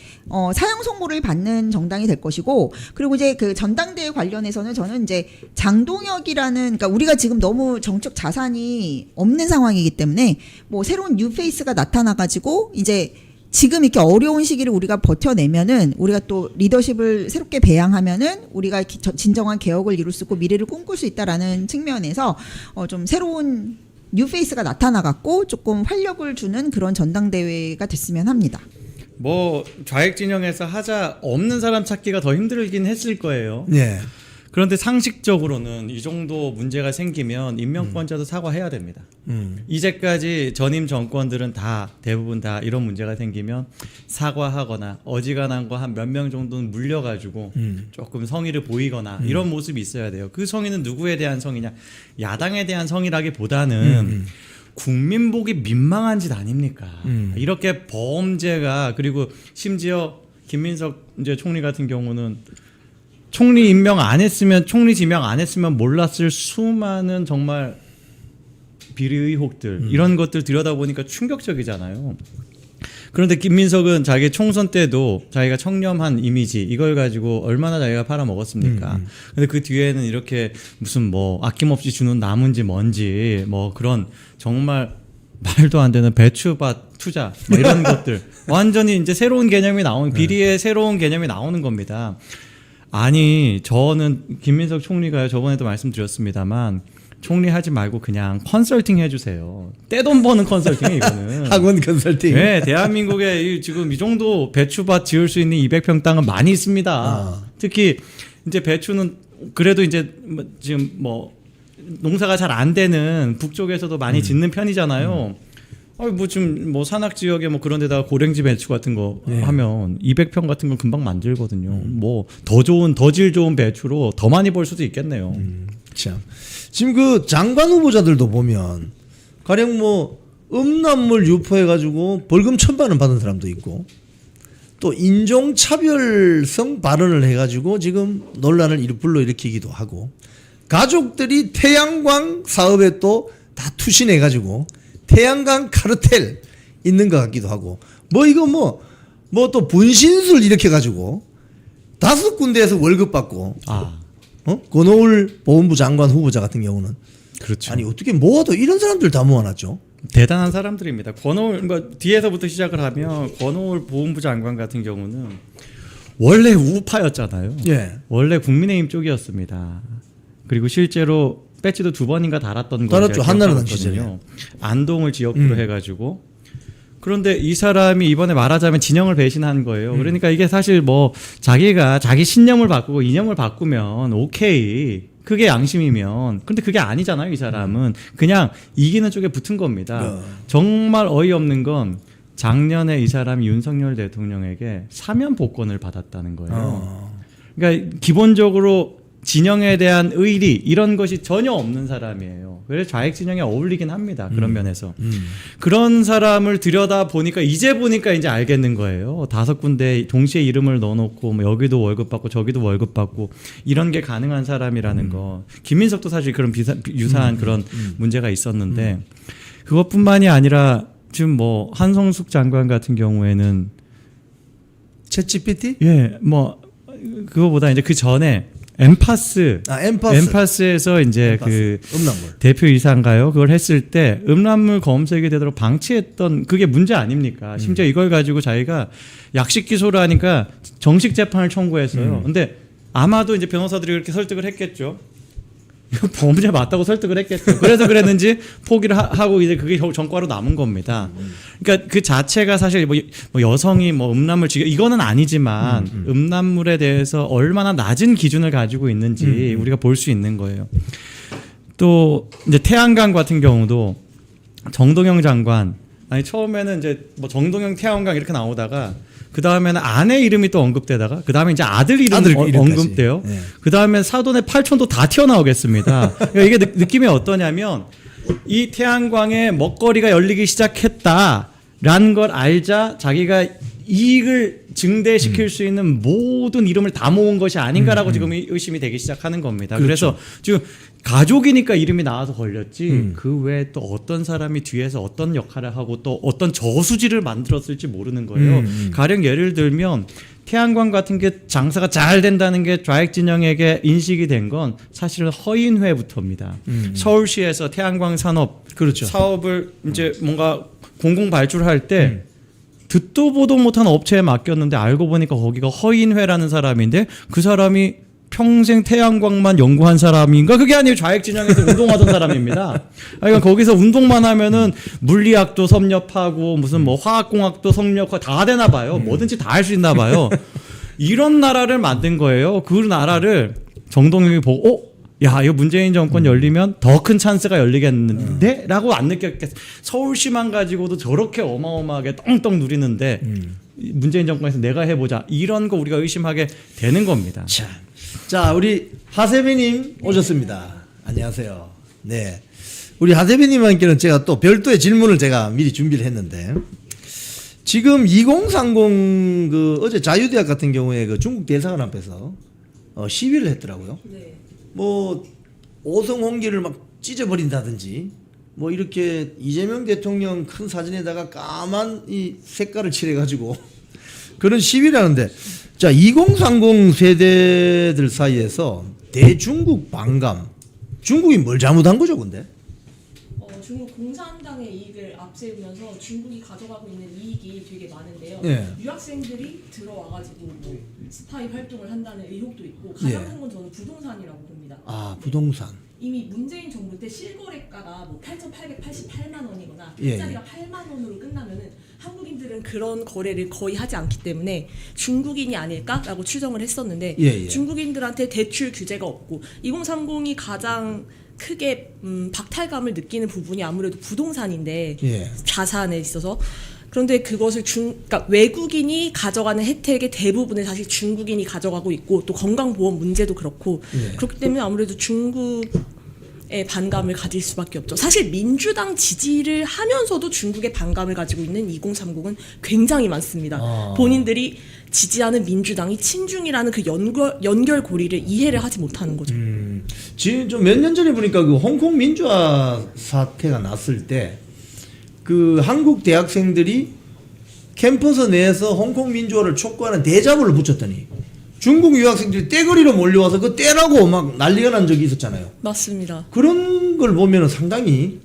사형 선고를 받는 정당이 될 것이고, 그리고 이제 그 전당대회 관련해서는 저는 이제 장동혁이라는, 그러니까 우리가 지금 너무 정책 자산이 없는 상황이기 때문에 뭐 새로운 뉴페이스가 나타나가지고 이제 지금 이렇게 어려운 시기를 우리가 버텨내면은 우리가 또 리더십을 새롭게 배양하면은 우리가 진정한 개혁을 이룰 수 있고 미래를 꿈꿀 수 있다라는 측면에서 좀 새로운 뉴페이스가 나타나갖고 조금 활력을 주는 그런 전당대회가 됐으면 합니다. 뭐 좌익 진영에서 하자 없는 사람 찾기가 더 힘들긴 했을 거예요. 네. 그런데 상식적으로는 이 정도 문제가 생기면 임명권자도 사과해야 됩니다. 이제까지 전임 정권들은 대부분 다 이런 문제가 생기면 사과하거나 어지간한 거 한 몇 명 정도는 물려가지고 조금 성의를 보이거나 이런 모습이 있어야 돼요. 그 성의는 누구에 대한 성의냐? 야당에 대한 성의라기보다는 국민 보기 민망한 짓 아닙니까? 이렇게 범죄가, 그리고 심지어 김민석 이제 총리 같은 경우는 총리 임명 안 했으면, 총리 지명 안 했으면 몰랐을 수많은 정말 비리 의혹들, 이런 것들 들여다보니까 충격적이잖아요. 그런데 김민석은 자기 총선 때도 자기가 청렴한 이미지 이걸 가지고 얼마나 자기가 팔아먹었습니까? 근데 그 뒤에는 이렇게 무슨 뭐 아낌없이 주는 나무인지 뭔지 뭐 그런 정말 말도 안 되는 배추밭 투자 뭐 이런 것들 완전히 이제 새로운 개념이 비리의 새로운 개념이 나오는 겁니다. 아니 저는 김민석 총리가요 저번에도 말씀드렸습니다만 총리 하지 말고 그냥 컨설팅 해주세요. 떼돈 버는 컨설팅이 이거는. 학원 컨설팅. 네, 대한민국에 지금 이 정도 배추밭 지을 수 있는 200평 땅은 많이 있습니다. 특히 이제 배추는 그래도 이제 지금 뭐 농사가 잘 안 되는 북쪽에서도 많이 짓는 편이잖아요. 뭐 지금 뭐 산악 지역에 뭐 그런 데다가 고랭지 배추 같은 거 하면 200평 같은 건 금방 만들거든요. 뭐 더 질 좋은 배추로 더 많이 벌 수도 있겠네요. 참. 지금 그 장관 후보자들도 보면 가령 뭐 음란물 유포해가지고 벌금 1,000만 원 받은 사람도 있고 또 인종차별성 발언을 해가지고 지금 논란을 불러일으키기도 하고 가족들이 태양광 사업에 또 다 투신해가지고 태양광 카르텔 있는 것 같기도 하고 뭐 이거 뭐 또 분신술 일으켜가지고 5군데에서 월급 받고 권오울 보훈부 장관 후보자 같은 경우는 그렇죠. 아니 어떻게 모아도 이런 사람들 다 모아놨죠? 대단한 사람들입니다. 권오울 그러니까 뒤에서부터 시작을 하면 권오울 보훈부 장관 같은 경우는 원래 우파였잖아요. 예. 원래 국민의힘 쪽이었습니다. 그리고 실제로 배지도 2번인가 달았던 거 달았죠. 한나라당 시절에. 안동을 지역구로 해가지고 그런데 이 사람이 이번에 말하자면 진영을 배신한 거예요. 그러니까 이게 사실 뭐 자기가 자기 신념을 바꾸고 이념을 바꾸면 오케이. 그게 양심이면. 근데 그게 아니잖아요. 이 사람은. 그냥 이기는 쪽에 붙은 겁니다. 정말 어이없는 건 작년에 이 사람이 윤석열 대통령에게 사면 복권을 받았다는 거예요. 그러니까 기본적으로 진영에 대한 의리 이런 것이 전혀 없는 사람이에요. 그래서 좌익 진영에 어울리긴 합니다. 그런 면에서. 그런 사람을 들여다 보니까 이제 보니까 이제 알겠는 거예요. 5군데 동시에 이름을 넣어놓고 뭐 여기도 월급 받고 저기도 월급 받고 이런 게 가능한 사람이라는 거. 김민석도 사실 그런 유사한 그런 문제가 있었는데 그것뿐만이 아니라 지금 뭐 한성숙 장관 같은 경우에는 챗GPT? 예, 뭐 그거보다 이제 그 전에 엠파스에서 이제 그 음란물 대표이사인가요? 그걸 했을 때 음란물 검색이 되도록 방치했던 그게 문제 아닙니까? 심지어 이걸 가지고 자기가 약식 기소를 하니까 정식 재판을 청구했어요. 근데 아마도 이제 변호사들이 그렇게 설득을 했겠죠. 이거 범죄 맞다고 설득을 했겠죠. 그래서 그랬는지 포기를 하고 이제 그게 전과로 남은 겁니다. 그러니까 그 자체가 사실 뭐 여성이 뭐 음란물 이거는 아니지만 음란물에 대해서 얼마나 낮은 기준을 가지고 있는지 우리가 볼 수 있는 거예요. 또 이제 태양광 같은 경우도 정동영 장관 아니 처음에는 이제 뭐 정동영 태양광 이렇게 나오다가 그 다음에는 아내 이름이 또 언급되다가 그 다음에 이제 아들 이름이 언급돼요. 네. 그 다음에 사돈의 8촌도 다 튀어나오겠습니다. 그러니까 이게 느낌이 어떠냐면 이 태양광의 먹거리가 열리기 시작했다라는 걸 알자 자기가 이익을 증대시킬 수 있는 모든 이름을 다 모은 것이 아닌가라고 지금 의심이 되기 시작하는 겁니다. 그렇죠. 그래서 지금 가족이니까 이름이 나와서 걸렸지 그 외에 또 어떤 사람이 뒤에서 어떤 역할을 하고 또 어떤 저수지를 만들었을지 모르는 거예요. 가령 예를 들면 태양광 같은 게 장사가 잘 된다는 게 좌익 진영에게 인식이 된 건 사실은 허인회부터입니다. 서울시에서 태양광 산업 그렇죠. 사업을 이제 뭔가 공공 발주할 때 듣도 보도 못한 업체에 맡겼는데 알고 보니까 거기가 허인회라는 사람인데 그 사람이 평생 태양광만 연구한 사람인가? 그게 아니에요. 좌익 진영에서 운동하던 사람입니다. 그러니까 거기서 운동만 하면은 물리학도 섭렵하고 무슨 뭐 화학공학도 섭렵하고 다 되나 봐요. 뭐든지 다 할 수 있나 봐요. 이런 나라를 만든 거예요. 그 나라를 정동영이 보고 야, 이거 문재인 정권 열리면 더 큰 찬스가 열리겠는데? 라고 안 느꼈겠어. 서울시만 가지고도 저렇게 어마어마하게 떵떵 누리는데 문재인 정권에서 내가 해보자. 이런 거 우리가 의심하게 되는 겁니다. 자, 우리 하세빈님 오셨습니다. 안녕하세요. 네. 우리 하세빈님한테는 제가 또 별도의 질문을 제가 미리 준비를 했는데 지금 2030 그 어제 자유대학 같은 경우에 그 중국 대사관 앞에서 시위를 했더라고요. 네. 뭐 오성홍기를 막 찢어버린다든지 뭐 이렇게 이재명 대통령 큰 사진에다가 까만 이 색깔을 칠해가지고 그런 시위를 하는데 자 2030 세대들 사이에서 대중국 반감 중국이 뭘 잘못한 거죠 근데? 중국 공산당의 이익을 앞세우면서 중국이 가져가고 있는 이익이 되게 많은데요. 예. 유학생들이 들어와가지고 뭐 스파이 활동을 한다는 의혹도 있고 가장 예. 큰 건 저는 부동산이라고 봅니다. 아, 부동산. 이미 문재인 정부 때 실거래가가 뭐 8,888만 원이거나 예. 일자리가 8만 원으로 끝나면은 한국인들은 그런 거래를 거의 하지 않기 때문에 중국인이 아닐까라고 추정을 했었는데 예, 예. 중국인들한테 대출 규제가 없고 2030이 가장 크게 박탈감을 느끼는 부분이 아무래도 부동산인데 예. 자산에 있어서 그런데 그것을 그러니까 외국인이 가져가는 혜택의 대부분을 사실 중국인이 가져가고 있고 또 건강보험 문제도 그렇고 예. 그렇기 때문에 아무래도 중국의 반감을 가질 수밖에 없죠. 사실 민주당 지지를 하면서도 중국의 반감을 가지고 있는 2030은 굉장히 많습니다. 아. 본인들이 지지하는 민주당이 친중이라는 그 연결고리를 이해를 하지 못하는 거죠. 지금 좀 몇 년 전에 보니까 그 홍콩 민주화 사태가 났을 때 그 한국 대학생들이 캠퍼스 내에서 홍콩 민주화를 촉구하는 대자보를 붙였더니 중국 유학생들이 떼거리로 몰려와서 그 떼라고 막 난리가 난 적이 있었잖아요. 맞습니다. 그런 걸 보면 상당히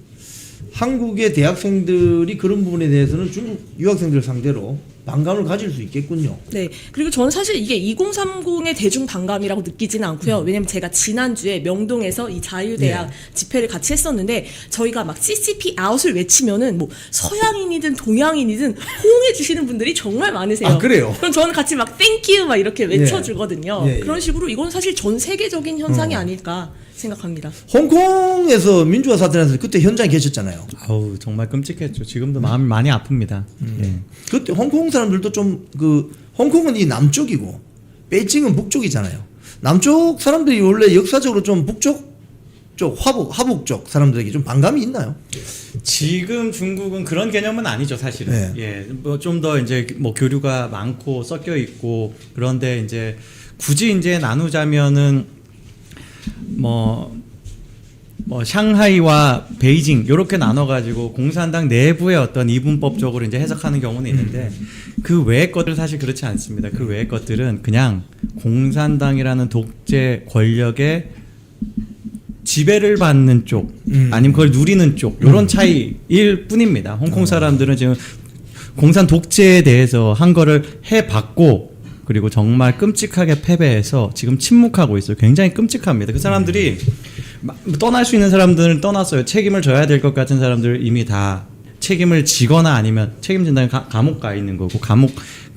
한국의 대학생들이 그런 부분에 대해서는 중국 유학생들 상대로 반감을 가질 수 있겠군요. 네. 그리고 저는 사실 이게 2030의 대중 반감이라고 느끼지는 않고요. 왜냐면 제가 지난주에 명동에서 이 자유대학 집회를 같이 했었는데 저희가 막 CCP 아웃을 외치면은 뭐 서양인이든 동양인이든 호응해 주시는 분들이 정말 많으세요. 아, 그래요? 그럼 저는 같이 막 땡큐 막 이렇게 외쳐주거든요. 예, 예. 그런 식으로 이건 사실 전 세계적인 현상이 아닐까 생각합니다. 홍콩에서 민주화 사태 났을 때 그때 현장에 계셨잖아요. 아우 정말 끔찍했죠. 지금도 마음이 많이 아픕니다. 예. 그때 홍콩 사람들도 좀 그 홍콩은 이 남쪽이고 베이징은 북쪽이잖아요. 남쪽 사람들이 원래 역사적으로 좀 북쪽 쪽 화북 쪽 사람들에게 좀 반감이 있나요? 지금 중국은 그런 개념은 아니죠, 사실은. 네. 예, 뭐 좀 더 이제 뭐 교류가 많고 섞여 있고 그런데 이제 굳이 이제 나누자면은 뭐 샹하이와 베이징 이렇게 나눠가지고 공산당 내부의 어떤 이분법적으로 이제 해석하는 경우는 있는데 그 외의 것들 사실 그렇지 않습니다. 그 외의 것들은 그냥 공산당이라는 독재 권력의 지배를 받는 쪽 아니면 그걸 누리는 쪽 이런 차이일 뿐입니다. 홍콩 사람들은 지금 공산 독재에 대해서 한 거를 해봤고 그리고 정말 끔찍하게 패배해서 지금 침묵하고 있어요. 굉장히 끔찍합니다. 그 사람들이 떠날 수 있는 사람들은 떠났어요. 책임을 져야 될 것 같은 사람들 이미 다 책임을 지거나 아니면 책임진다면 감옥 가 있는 거고 감옥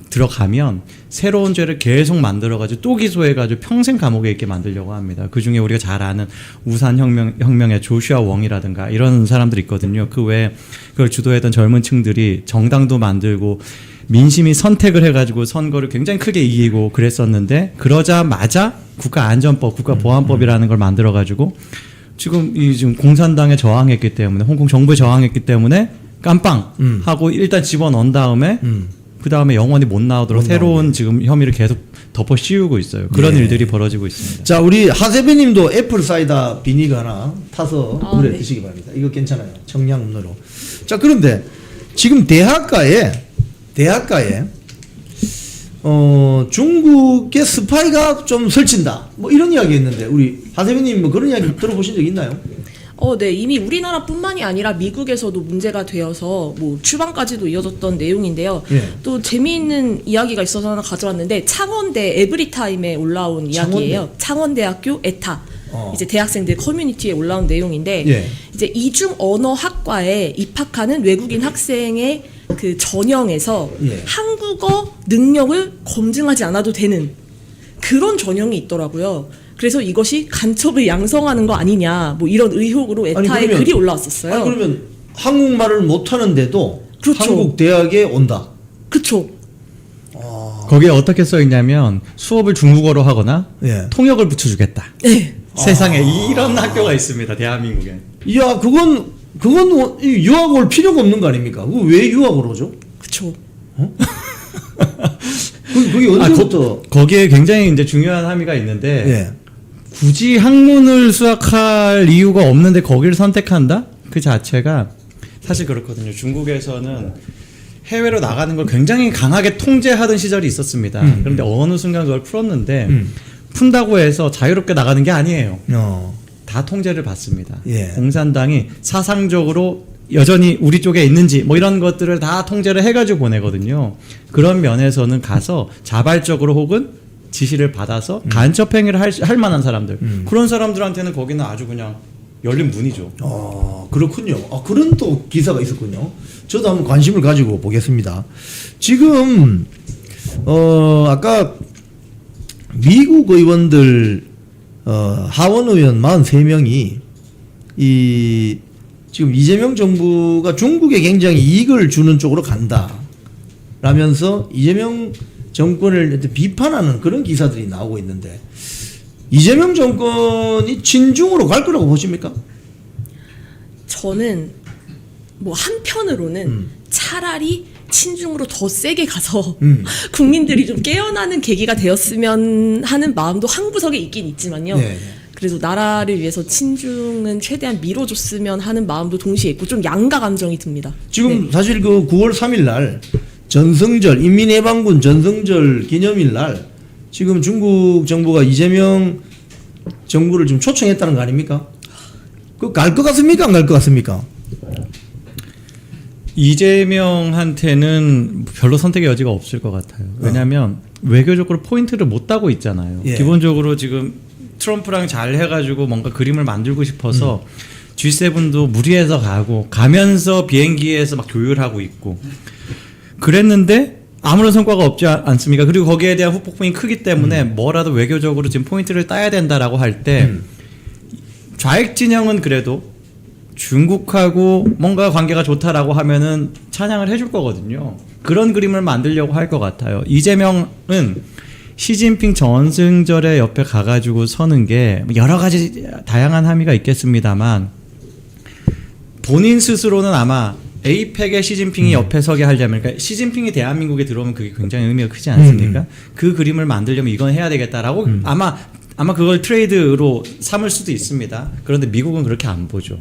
들어가면 새로운 죄를 계속 만들어가지고 또 기소해가지고 평생 감옥에 있게 만들려고 합니다. 그 중에 우리가 잘 아는 우산 혁명의 조슈아 웡이라든가 이런 사람들이 있거든요. 그 외에 그걸 주도했던 젊은 층들이 정당도 만들고 민심이 선택을 해가지고 선거를 굉장히 크게 이기고 그랬었는데 그러자마자 국가안전법, 국가보안법이라는 걸 만들어가지고 지금 공산당에 저항했기 때문에 홍콩 정부에 저항했기 때문에 깜빵 하고 일단 집어넣은 다음에 그 다음에 영원히 못 나오도록 새로운 지금 혐의를 계속 덮어 씌우고 있어요. 그런 일들이 벌어지고 있습니다. 자, 우리 하세배님도 애플 사이다 비니가 하나 타서 물에 네. 드시기 바랍니다. 이거 괜찮아요. 청량 음료로. 자, 그런데 지금 대학가에 중국의 스파이가 좀 설친다. 뭐 이런 이야기 했는데 우리 하세배님 뭐 그런 이야기 들어보신 적 있나요? 네. 이미 우리나라뿐만이 아니라 미국에서도 문제가 되어서 뭐 추방까지도 이어졌던 내용인데요. 예. 또 재미있는 이야기가 있어서 하나 가져왔는데 창원대 에브리타임에 올라온 이야기예요. 창원대학교 에타. 이제 대학생들 커뮤니티에 올라온 내용인데 예. 이제 이중 언어 학과에 입학하는 외국인 학생의 그 전형에서 예. 한국어 능력을 검증하지 않아도 되는 그런 전형이 있더라고요. 그래서 이것이 간첩을 양성하는 거 아니냐 뭐 이런 의혹으로 에타에 글이 올라왔었어요. 아니 그러면 한국말을 못하는데도 그렇죠. 한국 대학에 온다. 그쵸. 거기에 어떻게 써 있냐면 수업을 중국어로 하거나 예. 통역을 붙여주겠다. 네. 세상에 이런 학교가 있습니다. 대한민국에. 이야, 그건 유학 올 필요가 없는 거 아닙니까? 그거 왜 유학을 오죠? 그쵸. 그게 언제부터? 거기에 굉장히 이제 중요한 함의가 있는데 예. 굳이 학문을 수학할 이유가 없는데 거기를 선택한다? 그 자체가 사실 그렇거든요. 중국에서는 해외로 나가는 걸 굉장히 강하게 통제하던 시절이 있었습니다. 그런데 어느 순간 그걸 풀었는데 푼다고 해서 자유롭게 나가는 게 아니에요. 다 통제를 받습니다. 예. 공산당이 사상적으로 여전히 우리 쪽에 있는지 뭐 이런 것들을 다 통제를 해가지고 보내거든요. 그런 면에서는 가서 자발적으로 혹은 지시를 받아서 간첩 행위를 할 만한 사람들, 그런 사람들한테는 거기는 아주 그냥 열린 문이죠. 그렇군요. 그런 또 기사가 있었군요. 저도 한번 관심을 가지고 보겠습니다. 지금 아까 미국 의원들 하원 의원 43명이 이 지금 이재명 정부가 중국에 굉장히 이익을 주는 쪽으로 간다 라면서 이재명 정권을 비판하는 그런 기사들이 나오고 있는데, 이재명 정권이 친중으로 갈 거라고 보십니까? 저는 뭐 한편으로는 차라리 친중으로 더 세게 가서 국민들이 좀 깨어나는 계기가 되었으면 하는 마음도 한 구석에 있긴 있지만요. 네. 그래도 나라를 위해서 친중은 최대한 밀어줬으면 하는 마음도 동시에 있고 좀 양가 감정이 듭니다. 지금 사실 그 9월 3일 날 전승절, 인민해방군 전승절 기념일 날 지금 중국 정부가 이재명 정부를 좀 초청했다는 거 아닙니까? 그 갈 것 같습니까? 안 갈 것 같습니까? 이재명한테는 별로 선택의 여지가 없을 것 같아요. 왜냐하면 외교적으로 포인트를 못 따고 있잖아요. 예. 기본적으로 지금 트럼프랑 잘 해가지고 뭔가 그림을 만들고 싶어서 G7도 무리해서 가면서 비행기에서 막 조율하고 있고 그랬는데 아무런 성과가 없지 않습니까? 그리고 거기에 대한 후폭풍이 크기 때문에 뭐라도 외교적으로 지금 포인트를 따야 된다라고 할 때 좌익 진영은 그래도 중국하고 뭔가 관계가 좋다라고 하면은 찬양을 해줄 거거든요. 그런 그림을 만들려고 할 것 같아요. 이재명은 시진핑 전승절에 옆에 가가지고 서는 게 여러 가지 다양한 함의가 있겠습니다만 본인 스스로는 아마 에이펙에 시진핑이 옆에 서게 하려면, 그러니까 시진핑이 대한민국에 들어오면 그게 굉장히 의미가 크지 않습니까? 그 그림을 만들려면 이건 해야 되겠다라고 아마 그걸 트레이드로 삼을 수도 있습니다. 그런데 미국은 그렇게 안 보죠.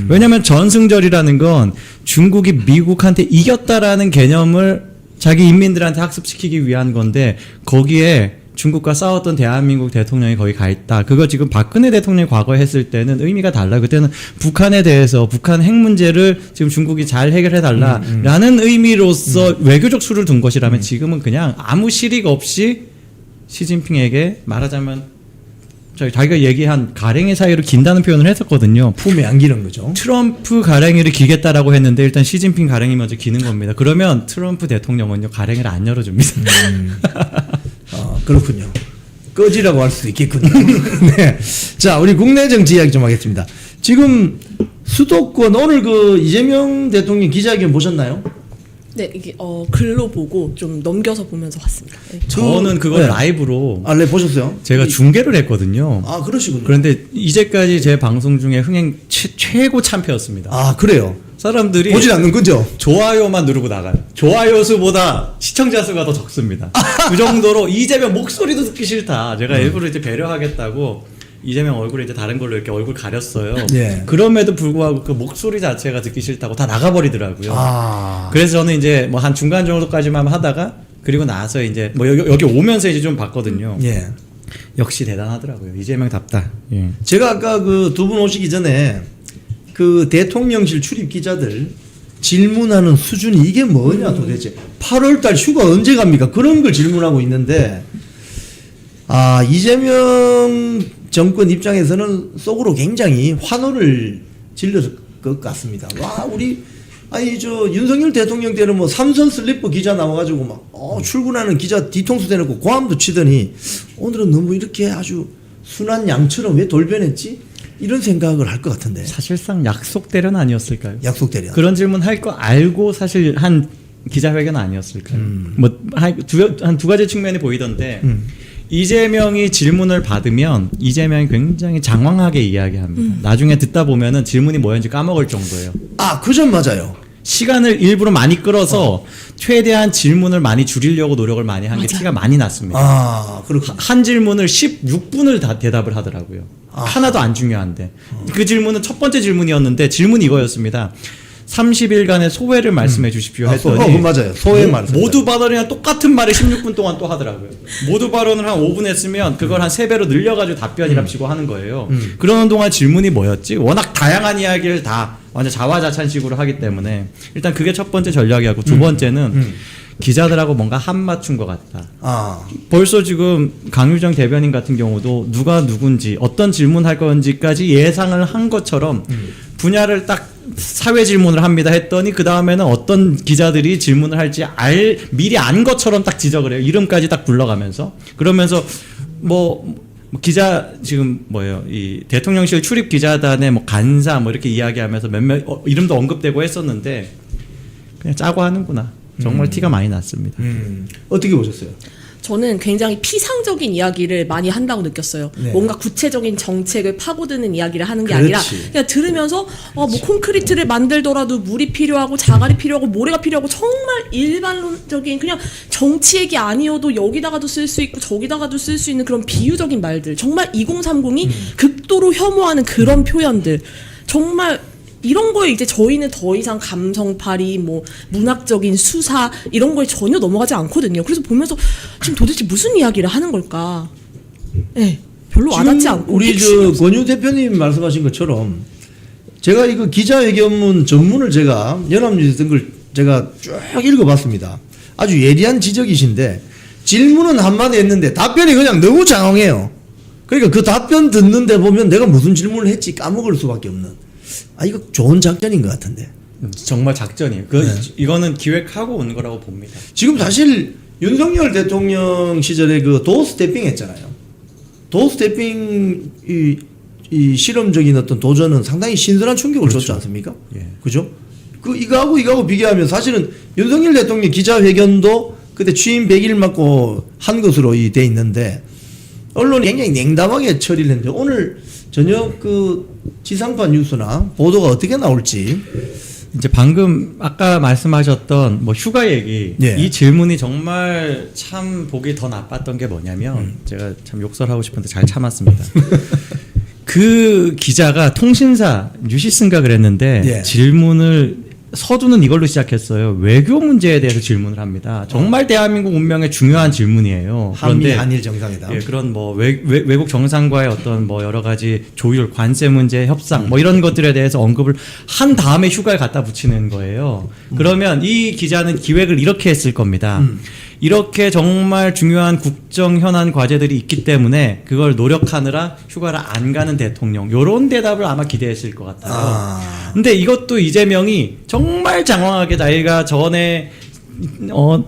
왜냐하면 전승절이라는 건 중국이 미국한테 이겼다라는 개념을 자기 인민들한테 학습시키기 위한 건데 거기에 중국과 싸웠던 대한민국 대통령이 거기 가 있다. 그거 지금 박근혜 대통령이 과거에 했을 때는 의미가 달라요. 그때는 북한에 대해서 북한 핵 문제를 지금 중국이 잘 해결해 달라라는 의미로서 외교적 수를 둔 것이라면 지금은 그냥 아무 실익 없이 시진핑에게 말하자면 자기가 얘기한 가랭이 사이로 긴다는 표현을 했었거든요. 품에 안기는 거죠. 트럼프 가랭이를 기겠다라고 했는데 일단 시진핑 가랭이 먼저 기는 겁니다. 그러면 트럼프 대통령은요 가랭이를 안 열어줍니다. 그렇군요. 꺼지라고 할 수도 있겠군요. 네. 자, 우리 국내 정치 이야기 좀 하겠습니다. 지금 수도권 오늘 그 이재명 대통령 기자회견 보셨나요? 네, 이게 글로 보고 좀 넘겨서 보면서 봤습니다. 네. 저는 그걸 네. 라이브로 네, 보셨어요? 제가 중계를 했거든요. 그러시군요. 그런데 이제까지 제 방송 중에 흥행 최고 참패였습니다. 그래요? 사람들이 보진 않는 거죠? 좋아요만 누르고 나가요. 좋아요 수보다 시청자 수가 더 적습니다. 그 정도로 이재명 목소리도 듣기 싫다. 제가 일부러 이제 배려하겠다고 이재명 얼굴에 이제 다른 걸로 이렇게 얼굴 가렸어요. 예. 그럼에도 불구하고 그 목소리 자체가 듣기 싫다고 다 나가버리더라고요. 아. 그래서 저는 이제 뭐 한 중간 정도까지만 하다가 그리고 나서 이제 뭐 여기 오면서 이제 좀 봤거든요. 예. 역시 대단하더라고요. 이재명답다. 예. 제가 아까 그 두 분 오시기 전에 그 대통령실 출입 기자들 질문하는 수준이 이게 뭐냐 도대체 8월달 휴가 언제 갑니까? 그런 걸 질문하고 있는데 이재명 정권 입장에서는 속으로 굉장히 환호를 질렀을 것 같습니다. 와 우리 윤석열 대통령 때는 뭐 삼선 슬리퍼 기자 나와가지고 막 출근하는 기자 뒤통수 대놓고 고함도 치더니 오늘은 너무 이렇게 아주 순한 양처럼 왜 돌변했지? 이런 생각을 할 것 같은데. 사실상 약속 대련 아니었을까요? 약속 대련. 그런 질문 할 거 알고 사실 한 기자회견 아니었을까요? 뭐 한 두 가지 측면이 보이던데 이재명이 질문을 받으면 이재명이 굉장히 장황하게 이야기합니다. 나중에 듣다 보면은 질문이 뭐였는지 까먹을 정도예요. 그 점 맞아요. 시간을 일부러 많이 끌어서 최대한 질문을 많이 줄이려고 노력을 많이 한 게 티가 많이 났습니다. 그렇군요. 한 질문을 16분을 다 대답을 하더라고요. 하나도 안 중요한데. 그 질문은 첫 번째 질문이었는데 질문이 이거였습니다. 30일간의 소회를 말씀해 주십시오 했더니 맞아요. 소외 말씀. 모두 발언이랑 똑같은 말을 16분 동안 또 하더라고요. 모두 발언을 한 5분 했으면 그걸 한 3배로 늘려가지고 답변이랍시고 하는 거예요. 그러는 동안 질문이 뭐였지? 워낙 다양한 이야기를 다 완전 자화자찬식으로 하기 때문에 일단 그게 첫 번째 전략이었고 두 번째는 기자들하고 뭔가 한 맞춘 것 같다. 아, 벌써 지금 강유정 대변인 같은 경우도 누가 누군지 어떤 질문할 건지까지 예상을 한 것처럼 분야를 딱 사회 질문을 합니다 했더니 그 다음에는 어떤 기자들이 질문을 할지 미리 안 것처럼 딱 지적을 해요. 이름까지 딱 불러가면서 그러면서 뭐 기자 지금 뭐예요 이 대통령실 출입 기자단의 뭐 간사 뭐 이렇게 이야기하면서 몇몇 이름도 언급되고 했었는데 그냥 짜고 하는구나. 정말 티가 많이 났습니다. 어떻게 보셨어요? 저는 굉장히 피상적인 이야기를 많이 한다고 느꼈어요. 네. 뭔가 구체적인 정책을 파고드는 이야기를 하는 게 그렇지. 아니라 그냥 들으면서 뭐 콘크리트를 만들더라도 물이 필요하고 자갈이 필요하고 모래가 필요하고 정말 일반론적인 그냥 정치 얘기 아니어도 여기다가도 쓸 수 있고 저기다가도 쓸 수 있는 그런 비유적인 말들 정말 2030이 극도로 혐오하는 그런 표현들 정말 이런 거에 이제 저희는 더 이상 감성팔이 뭐 문학적인 수사 이런 거에 전혀 넘어가지 않거든요. 그래서 보면서 지금 도대체 무슨 이야기를 하는 걸까? 네, 별로 와닿지 않고 우리 핵심이 저 권유 대표님 말씀하신 것처럼 제가 이거 기자회견문 전문을 제가 연합뉴스 등 걸 제가 쭉 읽어봤습니다. 아주 예리한 지적이신데 질문은 한마디 했는데 답변이 그냥 너무 장황해요. 그러니까 그 답변 듣는데 보면 내가 무슨 질문을 했지 까먹을 수밖에 없는. 아 이거 좋은 작전인 것 같은데. 정말 작전이에요. 이거는 기획하고 온 거라고 봅니다. 지금 사실 윤석열 대통령 시절에 그 도어 스태핑 했잖아요. 도어 스태핑 이 실험적인 어떤 도전은 상당히 신선한 충격을 줬지 않습니까? 예. 그죠? 이거하고 비교하면 사실은 윤석열 대통령 기자회견도 그때 취임 100일 맞고 한 것으로 돼 있는데 언론이 굉장히 냉담하게 처리를 했는데 오늘 저녁 그 지상파 뉴스나 보도가 어떻게 나올지. 이제 방금 아까 말씀하셨던 뭐 휴가 얘기 예. 이 질문이 정말 참 보기 더 나빴던 게 뭐냐면 제가 참 욕설하고 싶은데 잘 참았습니다. 그 기자가 통신사 뉴시스인가 그랬는데 예. 질문을 서두는 이걸로 시작했어요. 외교 문제에 대해서 질문을 합니다. 정말 대한민국 운명의 중요한 질문이에요. 한미 한일 정상회담. 예, 그런 뭐 외국 정상과의 어떤 뭐 여러 가지 조율, 관세 문제, 협상 뭐 이런 것들에 대해서 언급을 한 다음에 휴가를 갖다 붙이는 거예요. 그러면 이 기자는 기획을 이렇게 했을 겁니다. 이렇게 정말 중요한 국정 현안 과제들이 있기 때문에 그걸 노력하느라 휴가를 안 가는 대통령 요런 대답을 아마 기대했을 것 같아요. 근데 이것도 이재명이 정말 장황하게 자기가 전에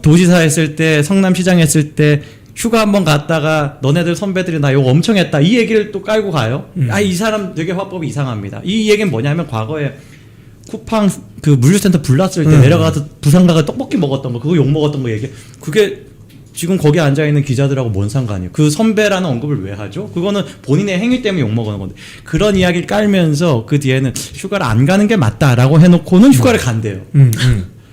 도지사 했을 때 성남시장 했을 때 휴가 한번 갔다가 너네들 선배들이 나 욕 엄청 했다 이 얘기를 또 깔고 가요. 이 사람 되게 화법이 이상합니다. 이 얘기는 뭐냐면 과거에 쿠팡 그 물류센터 불났을 때 내려가서 부산 가서 떡볶이 먹었던 거 그거 욕 먹었던 거 얘기 그게 지금 거기 앉아 있는 기자들하고 뭔 상관이에요? 그 선배라는 언급을 왜 하죠? 그거는 본인의 행위 때문에 욕 먹는 건데 그런 이야기를 깔면서 그 뒤에는 휴가를 안 가는 게 맞다라고 해놓고는 휴가를 간대요.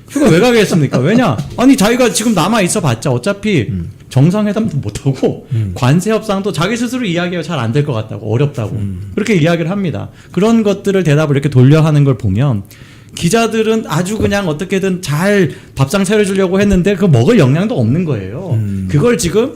휴가 왜 가겠습니까? 왜냐? 아니 자기가 지금 남아 있어 봤자 어차피 정상회담도 못하고 관세 협상도 자기 스스로 이야기가 잘 안 될 것 같다고 어렵다고 그렇게 이야기를 합니다. 그런 것들을 대답을 이렇게 돌려 하는 걸 보면 기자들은 아주 그냥 어떻게든 잘 밥상 차려주려고 했는데 그 먹을 역량도 없는 거예요. 그걸 지금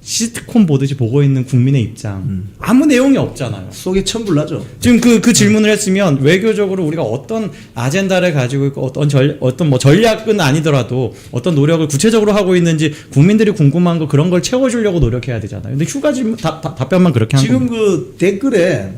시트콤 보듯이 보고 있는 국민의 입장 아무 내용이 없잖아요. 속에 천불나죠. 지금 그 질문을 했으면 외교적으로 우리가 어떤 아젠다를 가지고 있고 어떤 뭐 전략은 아니더라도 어떤 노력을 구체적으로 하고 있는지 국민들이 궁금한 거 그런 걸 채워주려고 노력해야 되잖아요. 근데 휴가 질문 답변만 그렇게 한 지금 겁니다. 그 댓글에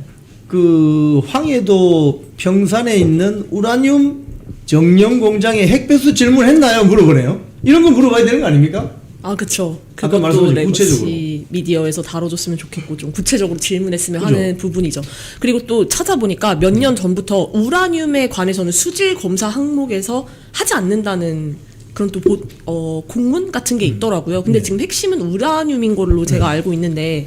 그 황해도 평산에 있는 우라늄 정령 공장에 핵배수 질문했나요? 물어보네요. 이런 건 물어봐야 되는 거 아닙니까? 아 그쵸. 아까 그것도 말씀하신 레거시 구체적으로. 미디어에서 다뤄줬으면 좋겠고 좀 구체적으로 질문했으면 하는 부분이죠. 그리고 또 찾아보니까 몇 년 전부터 우라늄에 관해서는 수질 검사 항목에서 하지 않는다는 그런 또 공문 같은 게 있더라고요. 근데 지금 핵심은 우라늄인 걸로 제가 알고 있는데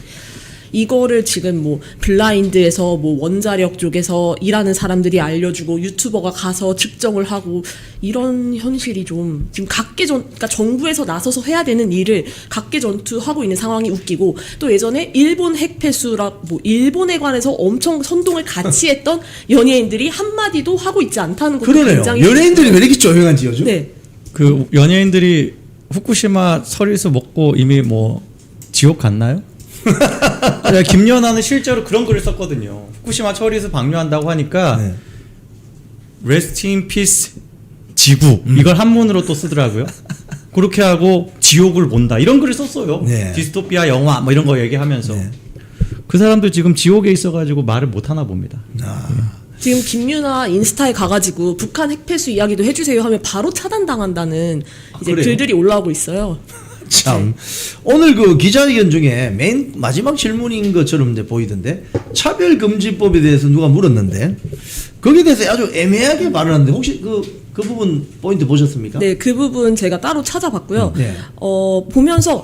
이거를 지금 뭐 블라인드에서 뭐 원자력 쪽에서 일하는 사람들이 알려주고 유튜버가 가서 측정을 하고 이런 현실이 좀 지금 그러니까 정부에서 나서서 해야 되는 일을 각계전투하고 있는 상황이 웃기고, 또 예전에 일본 핵폐수라 뭐 일본에 관해서 엄청 선동을 같이 했던 연예인들이 한마디도 하고 있지 않다는 것도 그러네요. 굉장히 연예인들이 왜 이렇게 조용한지 요즘? 네. 그 연예인들이 후쿠시마 처리수 먹고 이미 뭐 지옥 갔나요? 김연아는 실제로 그런 글을 썼거든요. 후쿠시마 처리수 방류한다고 하니까 네. Rest in peace 지구 이걸 한문으로 또 쓰더라고요. 그렇게 하고 지옥을 본다 이런 글을 썼어요. 네. 디스토피아 영화 뭐 이런 거 얘기하면서 네. 그 사람들 지금 지옥에 있어가지고 말을 못 하나 봅니다. 지금 김유나 인스타에 가가지고 북한 핵폐수 이야기도 해주세요 하면 바로 차단당한다는 이제 그래요? 글들이 올라오고 있어요. 참 오늘 그 기자회견 중에 맨 마지막 질문인 것처럼 이제 보이던데 차별금지법에 대해서 누가 물었는데 거기에 대해서 아주 애매하게 말을 하는데 혹시 그 부분 포인트 보셨습니까? 네, 그 부분 제가 따로 찾아봤고요. 네. 보면서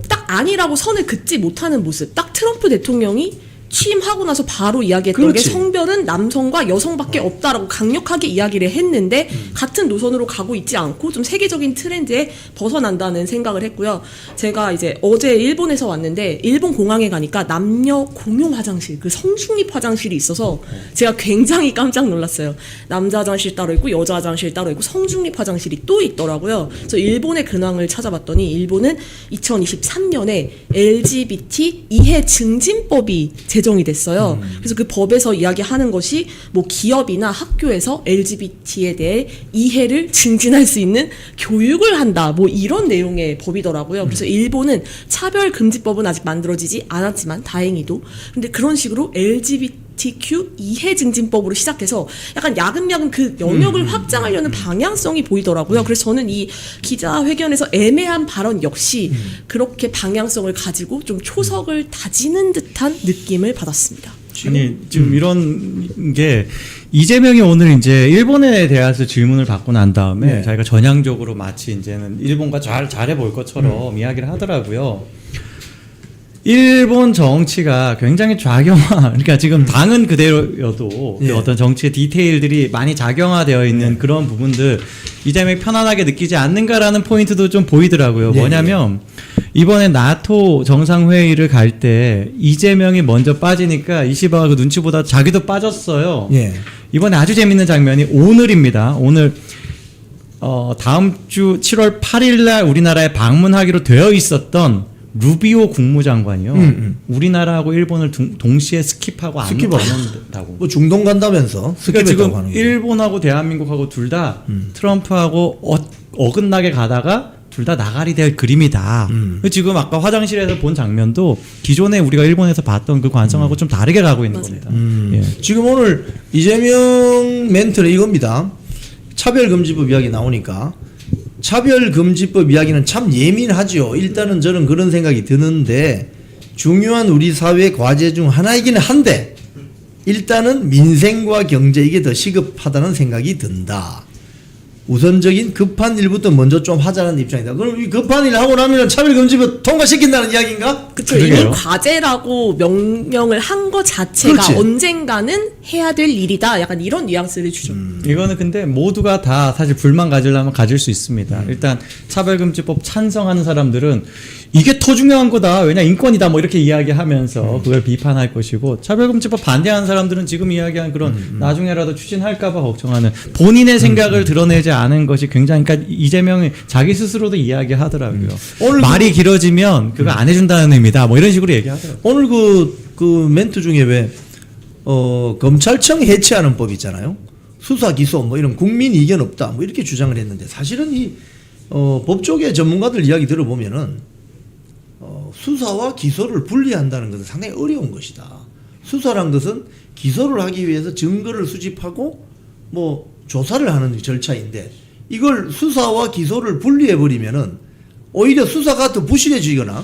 딱 아니라고 선을 긋지 못하는 모습. 딱 트럼프 대통령이 취임하고 나서 바로 이야기했던 그렇지. 게 성별은 남성과 여성밖에 없다라고 강력하게 이야기를 했는데 같은 노선으로 가고 있지 않고 좀 세계적인 트렌드에 벗어난다는 생각을 했고요. 제가 이제 어제 일본에서 왔는데 일본 공항에 가니까 남녀 공용 화장실, 그 성중립 화장실이 있어서 제가 굉장히 깜짝 놀랐어요. 남자 화장실 따로 있고 여자 화장실 따로 있고 성중립 화장실이 또 있더라고요. 그래서 일본의 근황을 찾아봤더니 일본은 2023년에 LGBT 이해 증진법이 제정이 됐어요. 그래서 그 법에서 이야기하는 것이 뭐 기업이나 학교에서 LGBT에 대해 이해를 증진할 수 있는 교육을 한다. 뭐 이런 내용의 법이더라고요. 그래서 일본은 차별금지법은 아직 만들어지지 않았지만 다행히도 근데 그런 식으로 LGBTQ 이해 증진법으로 시작해서 약간 야금야금 그 영역을 확장하려는 방향성이 보이더라고요. 그래서 저는 이 기자회견에서 애매한 발언 역시 그렇게 방향성을 가지고 좀 초석을 다지는 듯한 느낌을 받았습니다. 아니 지금 이런 게 이재명이 오늘 이제 일본에 대해서 질문을 받고 난 다음에 네. 자기가 전향적으로 마치 이제는 일본과 잘해 볼 것처럼 이야기를 하더라고요. 일본 정치가 굉장히 좌경화, 그러니까 지금 당은 그대로여도 예. 그 어떤 정치의 디테일들이 많이 작용화되어 있는 그런 부분들 이재명이 편안하게 느끼지 않는가라는 포인트도 좀 보이더라고요. 예, 뭐냐면 이번에 나토 정상회의를 갈 때 이재명이 먼저 빠지니까 이시바가 그 눈치 보다 자기도 빠졌어요. 예. 이번에 아주 재밌는 장면이 오늘입니다. 오늘 다음 주 7월 8일 날 우리나라에 방문하기로 되어 있었던 루비오 국무장관이요. 우리나라하고 일본을 동시에 스킵하고 안 온다고. 뭐 중동 간다면서 그러니까 스킵했다고 지금 하는 거죠. 일본하고 대한민국하고 둘 다 트럼프하고 어긋나게 가다가 둘 다 나가리 될 그림이다. 지금 아까 화장실에서 본 장면도 기존에 우리가 일본에서 봤던 그 관성하고 좀 다르게 가고 있는 겁니다. 예. 지금 오늘 이재명 멘트는 이겁니다. 차별금지법 이야기 나오니까 차별금지법 이야기는 참 예민하죠. 일단은 저는 그런 생각이 드는데 중요한 우리 사회 과제 중 하나이기는 한데 일단은 민생과 경제 이게 더 시급하다는 생각이 든다. 우선적인 급한 일부터 먼저 좀 하자는 입장이다. 그럼 이 급한 일 하고 나면 차별금지법 통과시킨다는 이야기인가? 그쵸. 그러게요. 이미 과제라고 명명을 한 것 자체가 그렇지. 언젠가는 해야 될 일이다. 약간 이런 뉘앙스를 주죠. 이거는 근데 모두가 다 사실 불만 가지려면 가질 수 있습니다. 일단 차별금지법 찬성하는 사람들은 이게 더 중요한 거다. 왜냐 인권이다. 뭐 이렇게 이야기하면서 그걸 비판할 것이고 차별금지법 반대하는 사람들은 지금 이야기한 그런 나중에라도 추진할까봐 걱정하는 본인의 생각을 드러내지 않은 것이 굉장히 그러니까 이재명이 자기 스스로도 이야기하더라고요. 오늘 말이 길어지면 그거 안 해준다는 의미다. 뭐 이런 식으로 얘기하더라고요. 오늘 그 멘트 중에 왜 검찰청 해체하는 법 있잖아요. 수사 기소 뭐 이런 국민 이견 없다 뭐 이렇게 주장을 했는데 사실은 이 법조계 전문가들 이야기 들어보면은 수사와 기소를 분리한다는 것은 상당히 어려운 것이다. 수사란 것은 기소를 하기 위해서 증거를 수집하고 뭐 조사를 하는 절차인데 이걸 수사와 기소를 분리해 버리면은 오히려 수사가 더 부실해지거나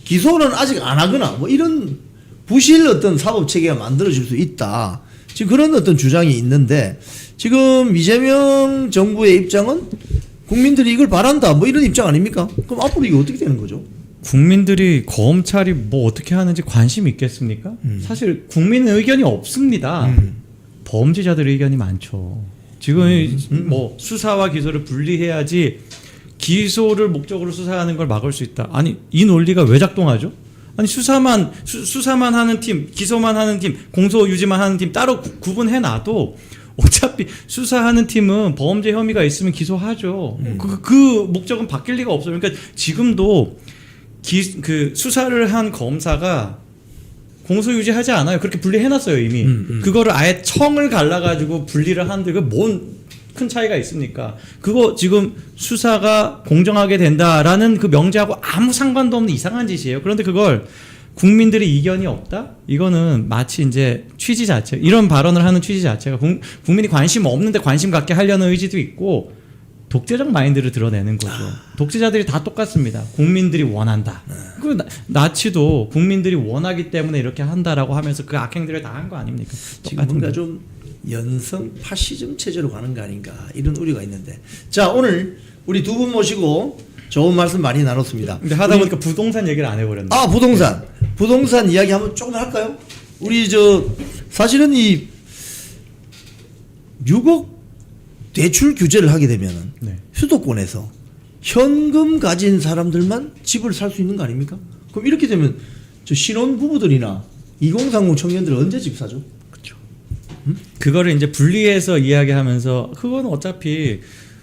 기소는 아직 안 하거나 뭐 이런 부실 어떤 사법 체계가 만들어질 수 있다. 지금 그런 어떤 주장이 있는데 지금 이재명 정부의 입장은 국민들이 이걸 바란다 뭐 이런 입장 아닙니까? 그럼 앞으로 이게 어떻게 되는 거죠? 국민들이 검찰이 뭐 어떻게 하는지 관심 있겠습니까? 사실 국민의 의견이 없습니다. 범죄자들의 의견이 많죠. 지금 뭐 수사와 기소를 분리해야지 기소를 목적으로 수사하는 걸 막을 수 있다. 아니 이 논리가 왜 작동하죠? 아니 수사만 하는 팀, 기소만 하는 팀, 공소 유지만 하는 팀 따로 구분해 놔도 어차피 수사하는 팀은 범죄 혐의가 있으면 기소하죠. 그 목적은 바뀔 리가 없어요. 그러니까 지금도 그 수사를 한 검사가 공소 유지하지 않아요. 그렇게 분리해 놨어요 이미. 그거를 아예 청을 갈라가지고 분리를 하는데 그 뭔 큰 차이가 있습니까? 그거 지금 수사가 공정하게 된다라는 그 명제하고 아무 상관도 없는 이상한 짓이에요. 그런데 그걸 국민들의 이견이 없다? 이거는 마치 이제 취지 자체, 이런 발언을 하는 취지 자체가 국민이 관심 없는데 관심 갖게 하려는 의지도 있고 독재적 마인드를 드러내는 거죠. 독재자들이 다 똑같습니다. 국민들이 원한다. 그 나치도 국민들이 원하기 때문에 이렇게 한다라고 하면서 그 악행들을 다 한 거 아닙니까? 지금 뭔가 좀 연성 파시즘 체제로 가는 거 아닌가 이런 우려가 있는데 자 오늘 우리 두 분 모시고 좋은 말씀 많이 나눴습니다. 근데 하다 보니까 부동산 얘기를 안 해버렸네. 아 부동산 이야기 한번 조금 할까요? 우리 사실은 이 6억 대출 규제를 하게 되면은 네. 수도권에서 현금 가진 사람들만 집을 살 수 있는 거 아닙니까? 그럼 이렇게 되면 저 신혼 부부들이나 2030 청년들 언제 집 사죠? 그거를 이제 분리해서 이야기하면서 그건 어차피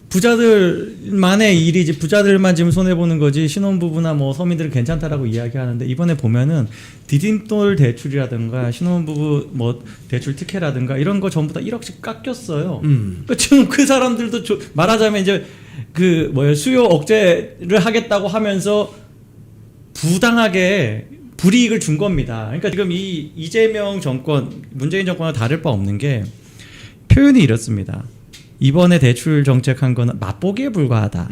부자들만의 일이지 부자들만 지금 손해 보는 거지 신혼부부나 뭐 서민들은 괜찮다라고 이야기하는데 이번에 보면은 디딤돌 대출이라든가 신혼부부 뭐 대출 특혜라든가 이런 거 전부 다 1억씩 깎였어요. 그러니까 지금 그 사람들도 말하자면 이제 그 수요 억제를 하겠다고 하면서 부당하게 불이익을 준 겁니다. 그러니까 지금 이 이재명 정권, 문재인 정권과 다를 바 없는 게 표현이 이렇습니다. 이번에 대출 정책한 거는 맛보기에 불과하다.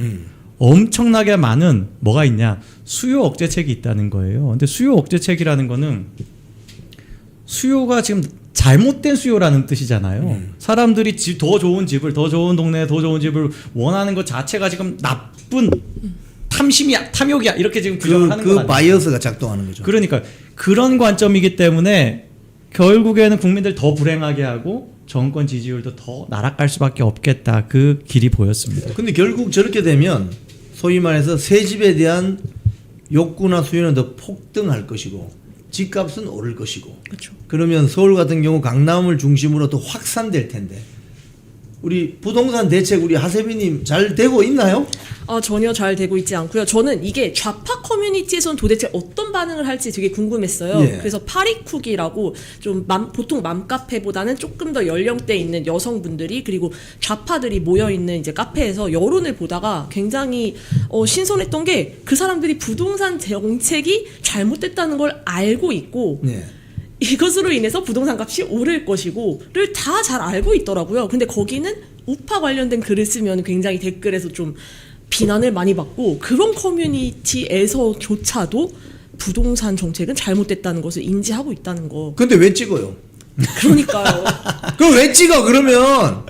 엄청나게 많은 뭐가 있냐? 수요 억제책이 있다는 거예요. 근데 수요 억제책이라는 거는 수요가 지금 잘못된 수요라는 뜻이잖아요. 사람들이 더 좋은 집을, 더 좋은 동네에 더 좋은 집을 원하는 것 자체가 지금 나쁜 탐심이야, 탐욕이야 이렇게 지금 규정을 하는 거예요. 그 바이어스가 작동하는 거죠. 그러니까 그런 관점이기 때문에 결국에는 국민들 더 불행하게 하고 정권 지지율도 더 나락갈 수밖에 없겠다. 그 길이 보였습니다. 근데 결국 저렇게 되면 소위 말해서 새 집에 대한 욕구나 수요는 더 폭등할 것이고 집값은 오를 것이고 그렇죠. 그러면 서울 같은 경우 강남을 중심으로 또 확산될 텐데 우리 부동산 대책 우리 하세빈님 잘 되고 있나요? 전혀 잘 되고 있지 않고요. 저는 이게 좌파 커뮤니티에서는 도대체 어떤 반응을 할지 되게 궁금했어요. 예. 그래서 파리쿡이라고 좀 보통 맘카페보다는 조금 더 연령대 있는 여성분들이 그리고 좌파들이 모여 있는 이제 카페에서 여론을 보다가 굉장히 신선했던 게 그 사람들이 부동산 정책이 잘못됐다는 걸 알고 있고 네. 이것으로 인해서 부동산 값이 오를 것이고를 다 잘 알고 있더라고요. 근데 거기는 우파 관련된 글을 쓰면 굉장히 댓글에서 좀 비난을 많이 받고 그런 커뮤니티에서조차도 부동산 정책은 잘못됐다는 것을 인지하고 있다는 거. 근데 왜 찍어요? 그러니까요. 그럼 왜 찍어 그러면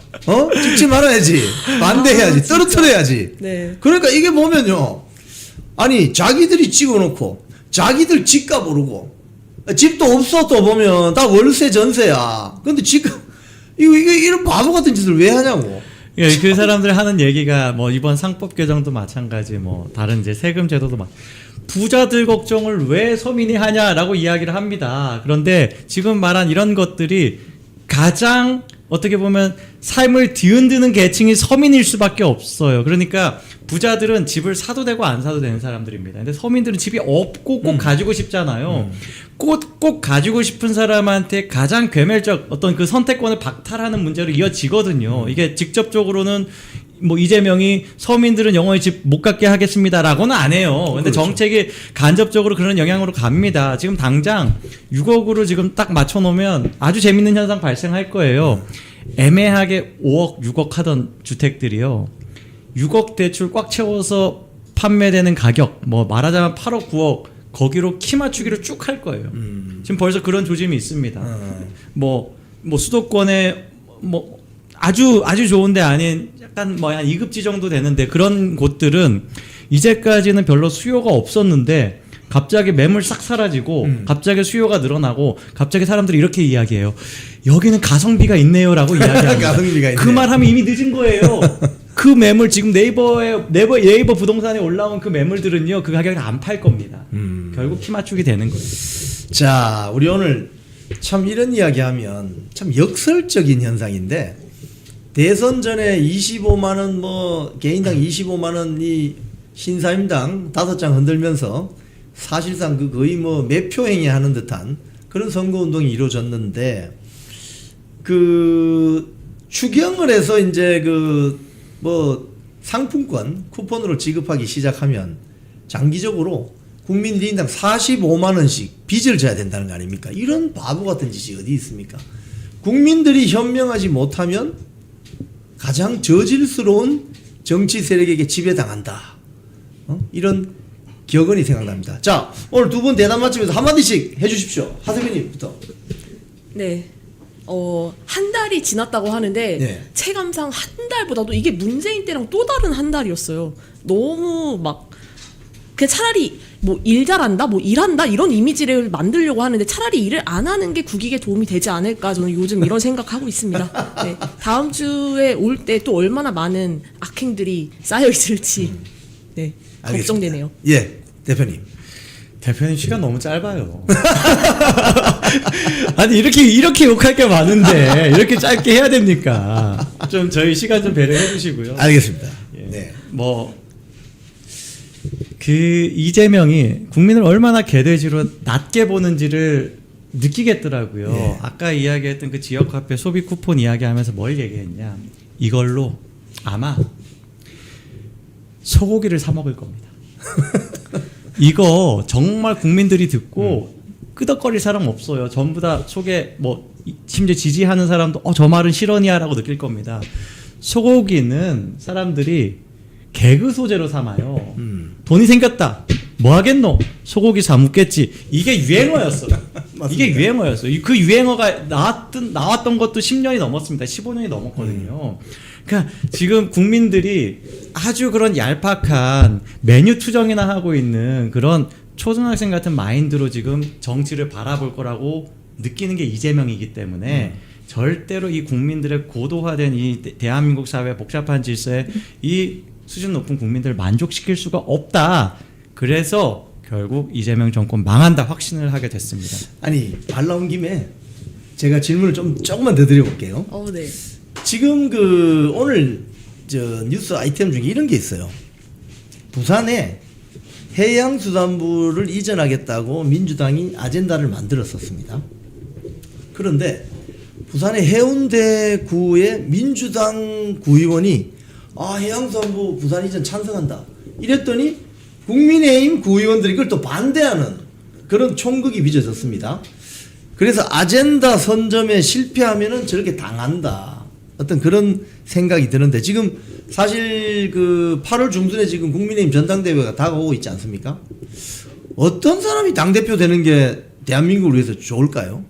찍지 말아야지 반대해야지 진짜. 떨어뜨려야지. 네. 그러니까 이게 보면요 아니 자기들이 찍어놓고 자기들 집값 오르고 집도 없어 또 보면 다 월세 전세야. 근데 집값 이거 이런 바보 같은 짓을 왜 하냐고. 예, 그 사람들 하는 얘기가 뭐 이번 상법 개정도 마찬가지 뭐 다른 이제 세금 제도도 부자들 걱정을 왜 서민이 하냐라고 이야기를 합니다. 그런데 지금 말한 이런 것들이 가장 어떻게 보면 삶을 뒤흔드는 계층이 서민일 수밖에 없어요. 그러니까 부자들은 집을 사도 되고 안 사도 되는 사람들입니다. 근데 서민들은 집이 없고 꼭 가지고 싶잖아요. 꼭 가지고 싶은 사람한테 가장 괴멸적 어떤 그 선택권을 박탈하는 문제로 이어지거든요. 이게 직접적으로는 뭐 이재명이 서민들은 영원히 집 못 갖게 하겠습니다라고는 안 해요. 근데 그렇죠. 정책이 간접적으로 그런 영향으로 갑니다. 지금 당장 6억으로 지금 딱 맞춰 놓으면 아주 재밌는 현상 발생할 거예요. 애매하게 5억, 6억 하던 주택들이요. 6억 대출 꽉 채워서 판매되는 가격, 뭐 말하자면 8억, 9억 거기로 키 맞추기를 쭉 할 거예요. 지금 벌써 그런 조짐이 있습니다. 뭐 수도권에 뭐 아주 좋은데 아닌 약간 뭐 한 2급지 정도 되는데 그런 곳들은 이제까지는 별로 수요가 없었는데 갑자기 매물 싹 사라지고 갑자기 수요가 늘어나고 갑자기 사람들이 이렇게 이야기해요. 여기는 가성비가 있네요라고 이야기합니다. 가성비가 있네. 그 말 하면 이미 늦은 거예요. 그 매물 지금 네이버 부동산에 올라온 그 매물들은요 그 가격에 안 팔 겁니다. 결국 키 맞추기 되는 거예요. 자, 우리 오늘 참 이런 이야기하면 참 역설적인 현상인데 대선 전에 25만 원 뭐 개인당 25만 원이 신사임당 5장 흔들면서 사실상 그 거의 뭐 매표 행위하는 듯한 그런 선거 운동이 이루어졌는데 그 추경을 해서 이제 그 뭐 상품권 쿠폰으로 지급하기 시작하면 장기적으로 국민들이 인당 45만 원씩 빚을 져야 된다는 거 아닙니까? 이런 바보 같은 짓이 어디 있습니까? 국민들이 현명하지 못하면 가장 저질스러운 정치 세력에게 지배당한다. 이런 격언이 생각납니다. 자, 오늘 두 분 대담 맛집에서 한마디씩 해주십시오. 하세민님부터. 네. 한 달이 지났다고 하는데 네. 체감상 한 달보다도 이게 문재인 때랑 또 다른 한 달이었어요. 너무 막 그냥 차라리 뭐 일 잘한다, 뭐 일한다 이런 이미지를 만들려고 하는데 차라리 일을 안 하는 게 국익에 도움이 되지 않을까 저는 요즘 이런 생각하고 있습니다. 네. 다음 주에 올 때 또 얼마나 많은 악행들이 쌓여 있을지 네 알겠습니다. 걱정되네요. 예, 대표님. 대표님 시간 너무 짧아요. 아니 이렇게 욕할 게 많은데 이렇게 짧게 해야 됩니까? 좀 저희 시간 좀 배려해 주시고요. 알겠습니다. 예. 네. 뭐 그 이재명이 국민을 얼마나 개돼지로 낮게 보는지를 느끼겠더라고요. 예. 아까 이야기했던 그 지역 화폐 소비 쿠폰 이야기하면서 뭘 얘기했냐? 이걸로 아마 소고기를 사 먹을 겁니다. 이거 정말 국민들이 듣고 끄덕거릴 사람 없어요. 전부 다 속에 뭐 심지어 지지하는 사람도 저 말은 실언이야라고 느낄 겁니다. 소고기는 사람들이 개그 소재로 삼아요. 돈이 생겼다. 뭐 하겠노? 소고기 사 먹겠지. 이게 유행어였어. 이게 유행어였어. 그 유행어가 나왔던 것도 10년이 넘었습니다. 15년이 넘었거든요. 그러니까 지금 국민들이 아주 그런 얄팍한 메뉴 투정이나 하고 있는 그런 초등학생 같은 마인드로 지금 정치를 바라볼 거라고 느끼는 게 이재명이기 때문에 절대로 이 국민들의 고도화된 이 대한민국 사회 복잡한 질서에 이 수준 높은 국민들을 만족시킬 수가 없다. 그래서 결국 이재명 정권 망한다 확신을 하게 됐습니다. 아니, 말 나온 김에 제가 질문을 조금만 더 드려볼게요. 네. 지금 그 오늘 저 뉴스 아이템 중에 이런 게 있어요. 부산에 해양수산부를 이전하겠다고 민주당이 아젠다를 만들었었습니다. 그런데 부산의 해운대구의 민주당 구의원이 해양수산부 부산 이전 찬성한다 이랬더니 국민의힘 구의원들이 그걸 또 반대하는 그런 총극이 빚어졌습니다. 그래서 아젠다 선점에 실패하면은 저렇게 당한다. 어떤 그런 생각이 드는데 지금 사실 그 8월 중순에 지금 국민의힘 전당대회가 다가오고 있지 않습니까? 어떤 사람이 당대표 되는 게 대한민국을 위해서 좋을까요?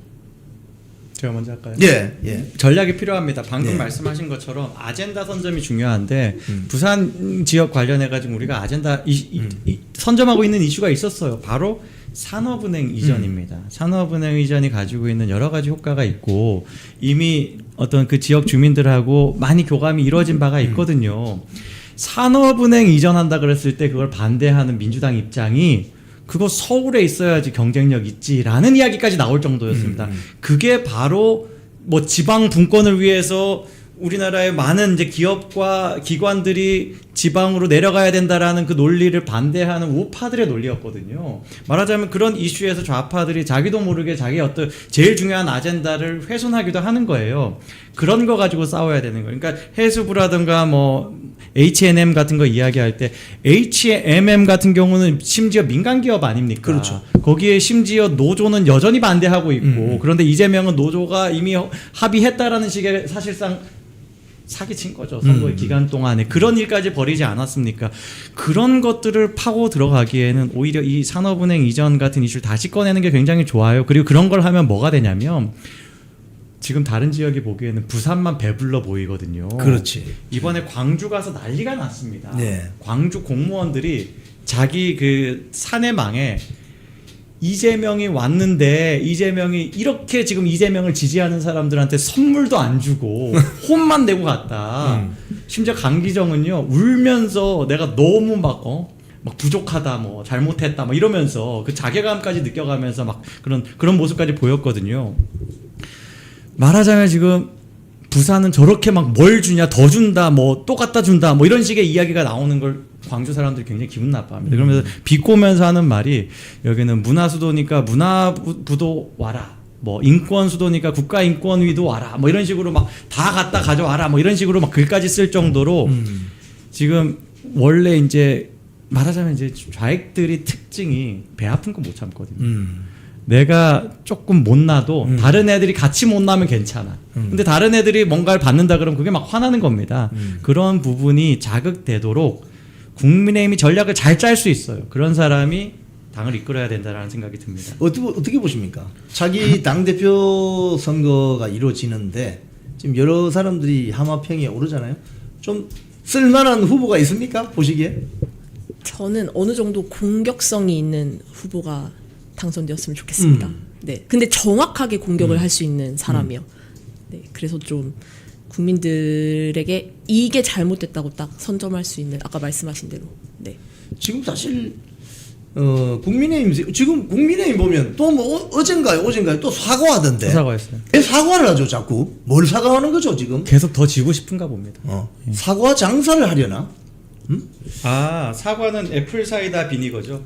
제가 먼저 할까요? 예. 전략이 필요합니다. 방금 네. 말씀하신 것처럼 아젠다 선점이 중요한데 부산 지역 관련해 가지고 우리가 아젠다 선점하고 있는 이슈가 있었어요. 바로 산업은행 이전입니다. 산업은행 이전이 가지고 있는 여러 가지 효과가 있고 이미 어떤 그 지역 주민들하고 많이 교감이 이루어진 바가 있거든요. 산업은행 이전한다 그랬을 때 그걸 반대하는 민주당 입장이 그거 서울에 있어야지 경쟁력 있지라는 이야기까지 나올 정도였습니다. 그게 바로 뭐 지방 분권을 위해서 우리나라의 많은 이제 기업과 기관들이 지방으로 내려가야 된다라는 그 논리를 반대하는 우파들의 논리였거든요. 말하자면 그런 이슈에서 좌파들이 자기도 모르게 자기 어떤 제일 중요한 아젠다를 훼손하기도 하는 거예요. 그런 거 가지고 싸워야 되는 거예요. 그러니까 해수부라든가 뭐 H&M 같은 거 이야기할 때 H&M 같은 경우는 심지어 민간 기업 아닙니까? 그렇죠. 거기에 심지어 노조는 여전히 반대하고 있고 그런데 이재명은 노조가 이미 합의했다라는 식의 사실상 사기친 거죠. 선거 기간 동안에 그런 일까지 벌이지 않았습니까? 그런 것들을 파고 들어가기에는 오히려 이 산업은행 이전 같은 이슈를 다시 꺼내는 게 굉장히 좋아요. 그리고 그런 걸 하면 뭐가 되냐면 지금 다른 지역이 보기에는 부산만 배불러 보이거든요. 그렇지. 이번에 광주 가서 난리가 났습니다. 네. 광주 공무원들이 자기 그 사내망에 이재명이 왔는데 이재명이 이렇게 지금 이재명을 지지하는 사람들한테 선물도 안 주고 혼만 내고 갔다. 심지어 강기정은요 울면서 내가 너무 막 부족하다, 뭐 잘못했다, 뭐 이러면서 그 자괴감까지 느껴가면서 막 그런 모습까지 보였거든요. 말하자면 지금 부산은 저렇게 막 뭘 주냐, 더 준다, 뭐 또 갖다 준다, 뭐 이런 식의 이야기가 나오는 걸 광주 사람들이 굉장히 기분 나빠합니다. 그러면서 비꼬면서 하는 말이 여기는 문화수도니까 문화부도 와라. 뭐 인권수도니까 국가인권위도 와라. 뭐 이런 식으로 막 다 갖다 가져와라. 뭐 이런 식으로 막 글까지 쓸 정도로 지금 원래 이제 말하자면 이제 좌익들이 특징이 배 아픈 거 못 참거든요. 내가 조금 못나도 다른 애들이 같이 못나면 괜찮아. 근데 다른 애들이 뭔가를 받는다 그러면 그게 막 화나는 겁니다. 그런 부분이 자극되도록 국민의힘이 전략을 잘 짤 수 있어요. 그런 사람이 당을 이끌어야 된다라는 생각이 듭니다. 어떻게 보십니까? 자기 당대표 선거가 이루어지는데 지금 여러 사람들이 하마평에 오르잖아요. 좀 쓸만한 후보가 있습니까? 보시기에? 저는 어느 정도 공격성이 있는 후보가 당선되었으면 좋겠습니다. 네. 근데 정확하게 공격을 할 수 있는 사람이요. 네. 그래서 좀 국민들에게 이게 잘못됐다고 딱 선점할 수 있는 아까 말씀하신 대로. 네. 지금 사실 국민의힘 보면 또 뭐 어젠가요 또 사과하던데. 사과했어요. 왜 사과를 하죠 자꾸? 뭘 사과하는 거죠 지금? 계속 더 지고 싶은가 봅니다. 사과 장사를 하려나? 아, 사과는 애플 사이다 비니거죠.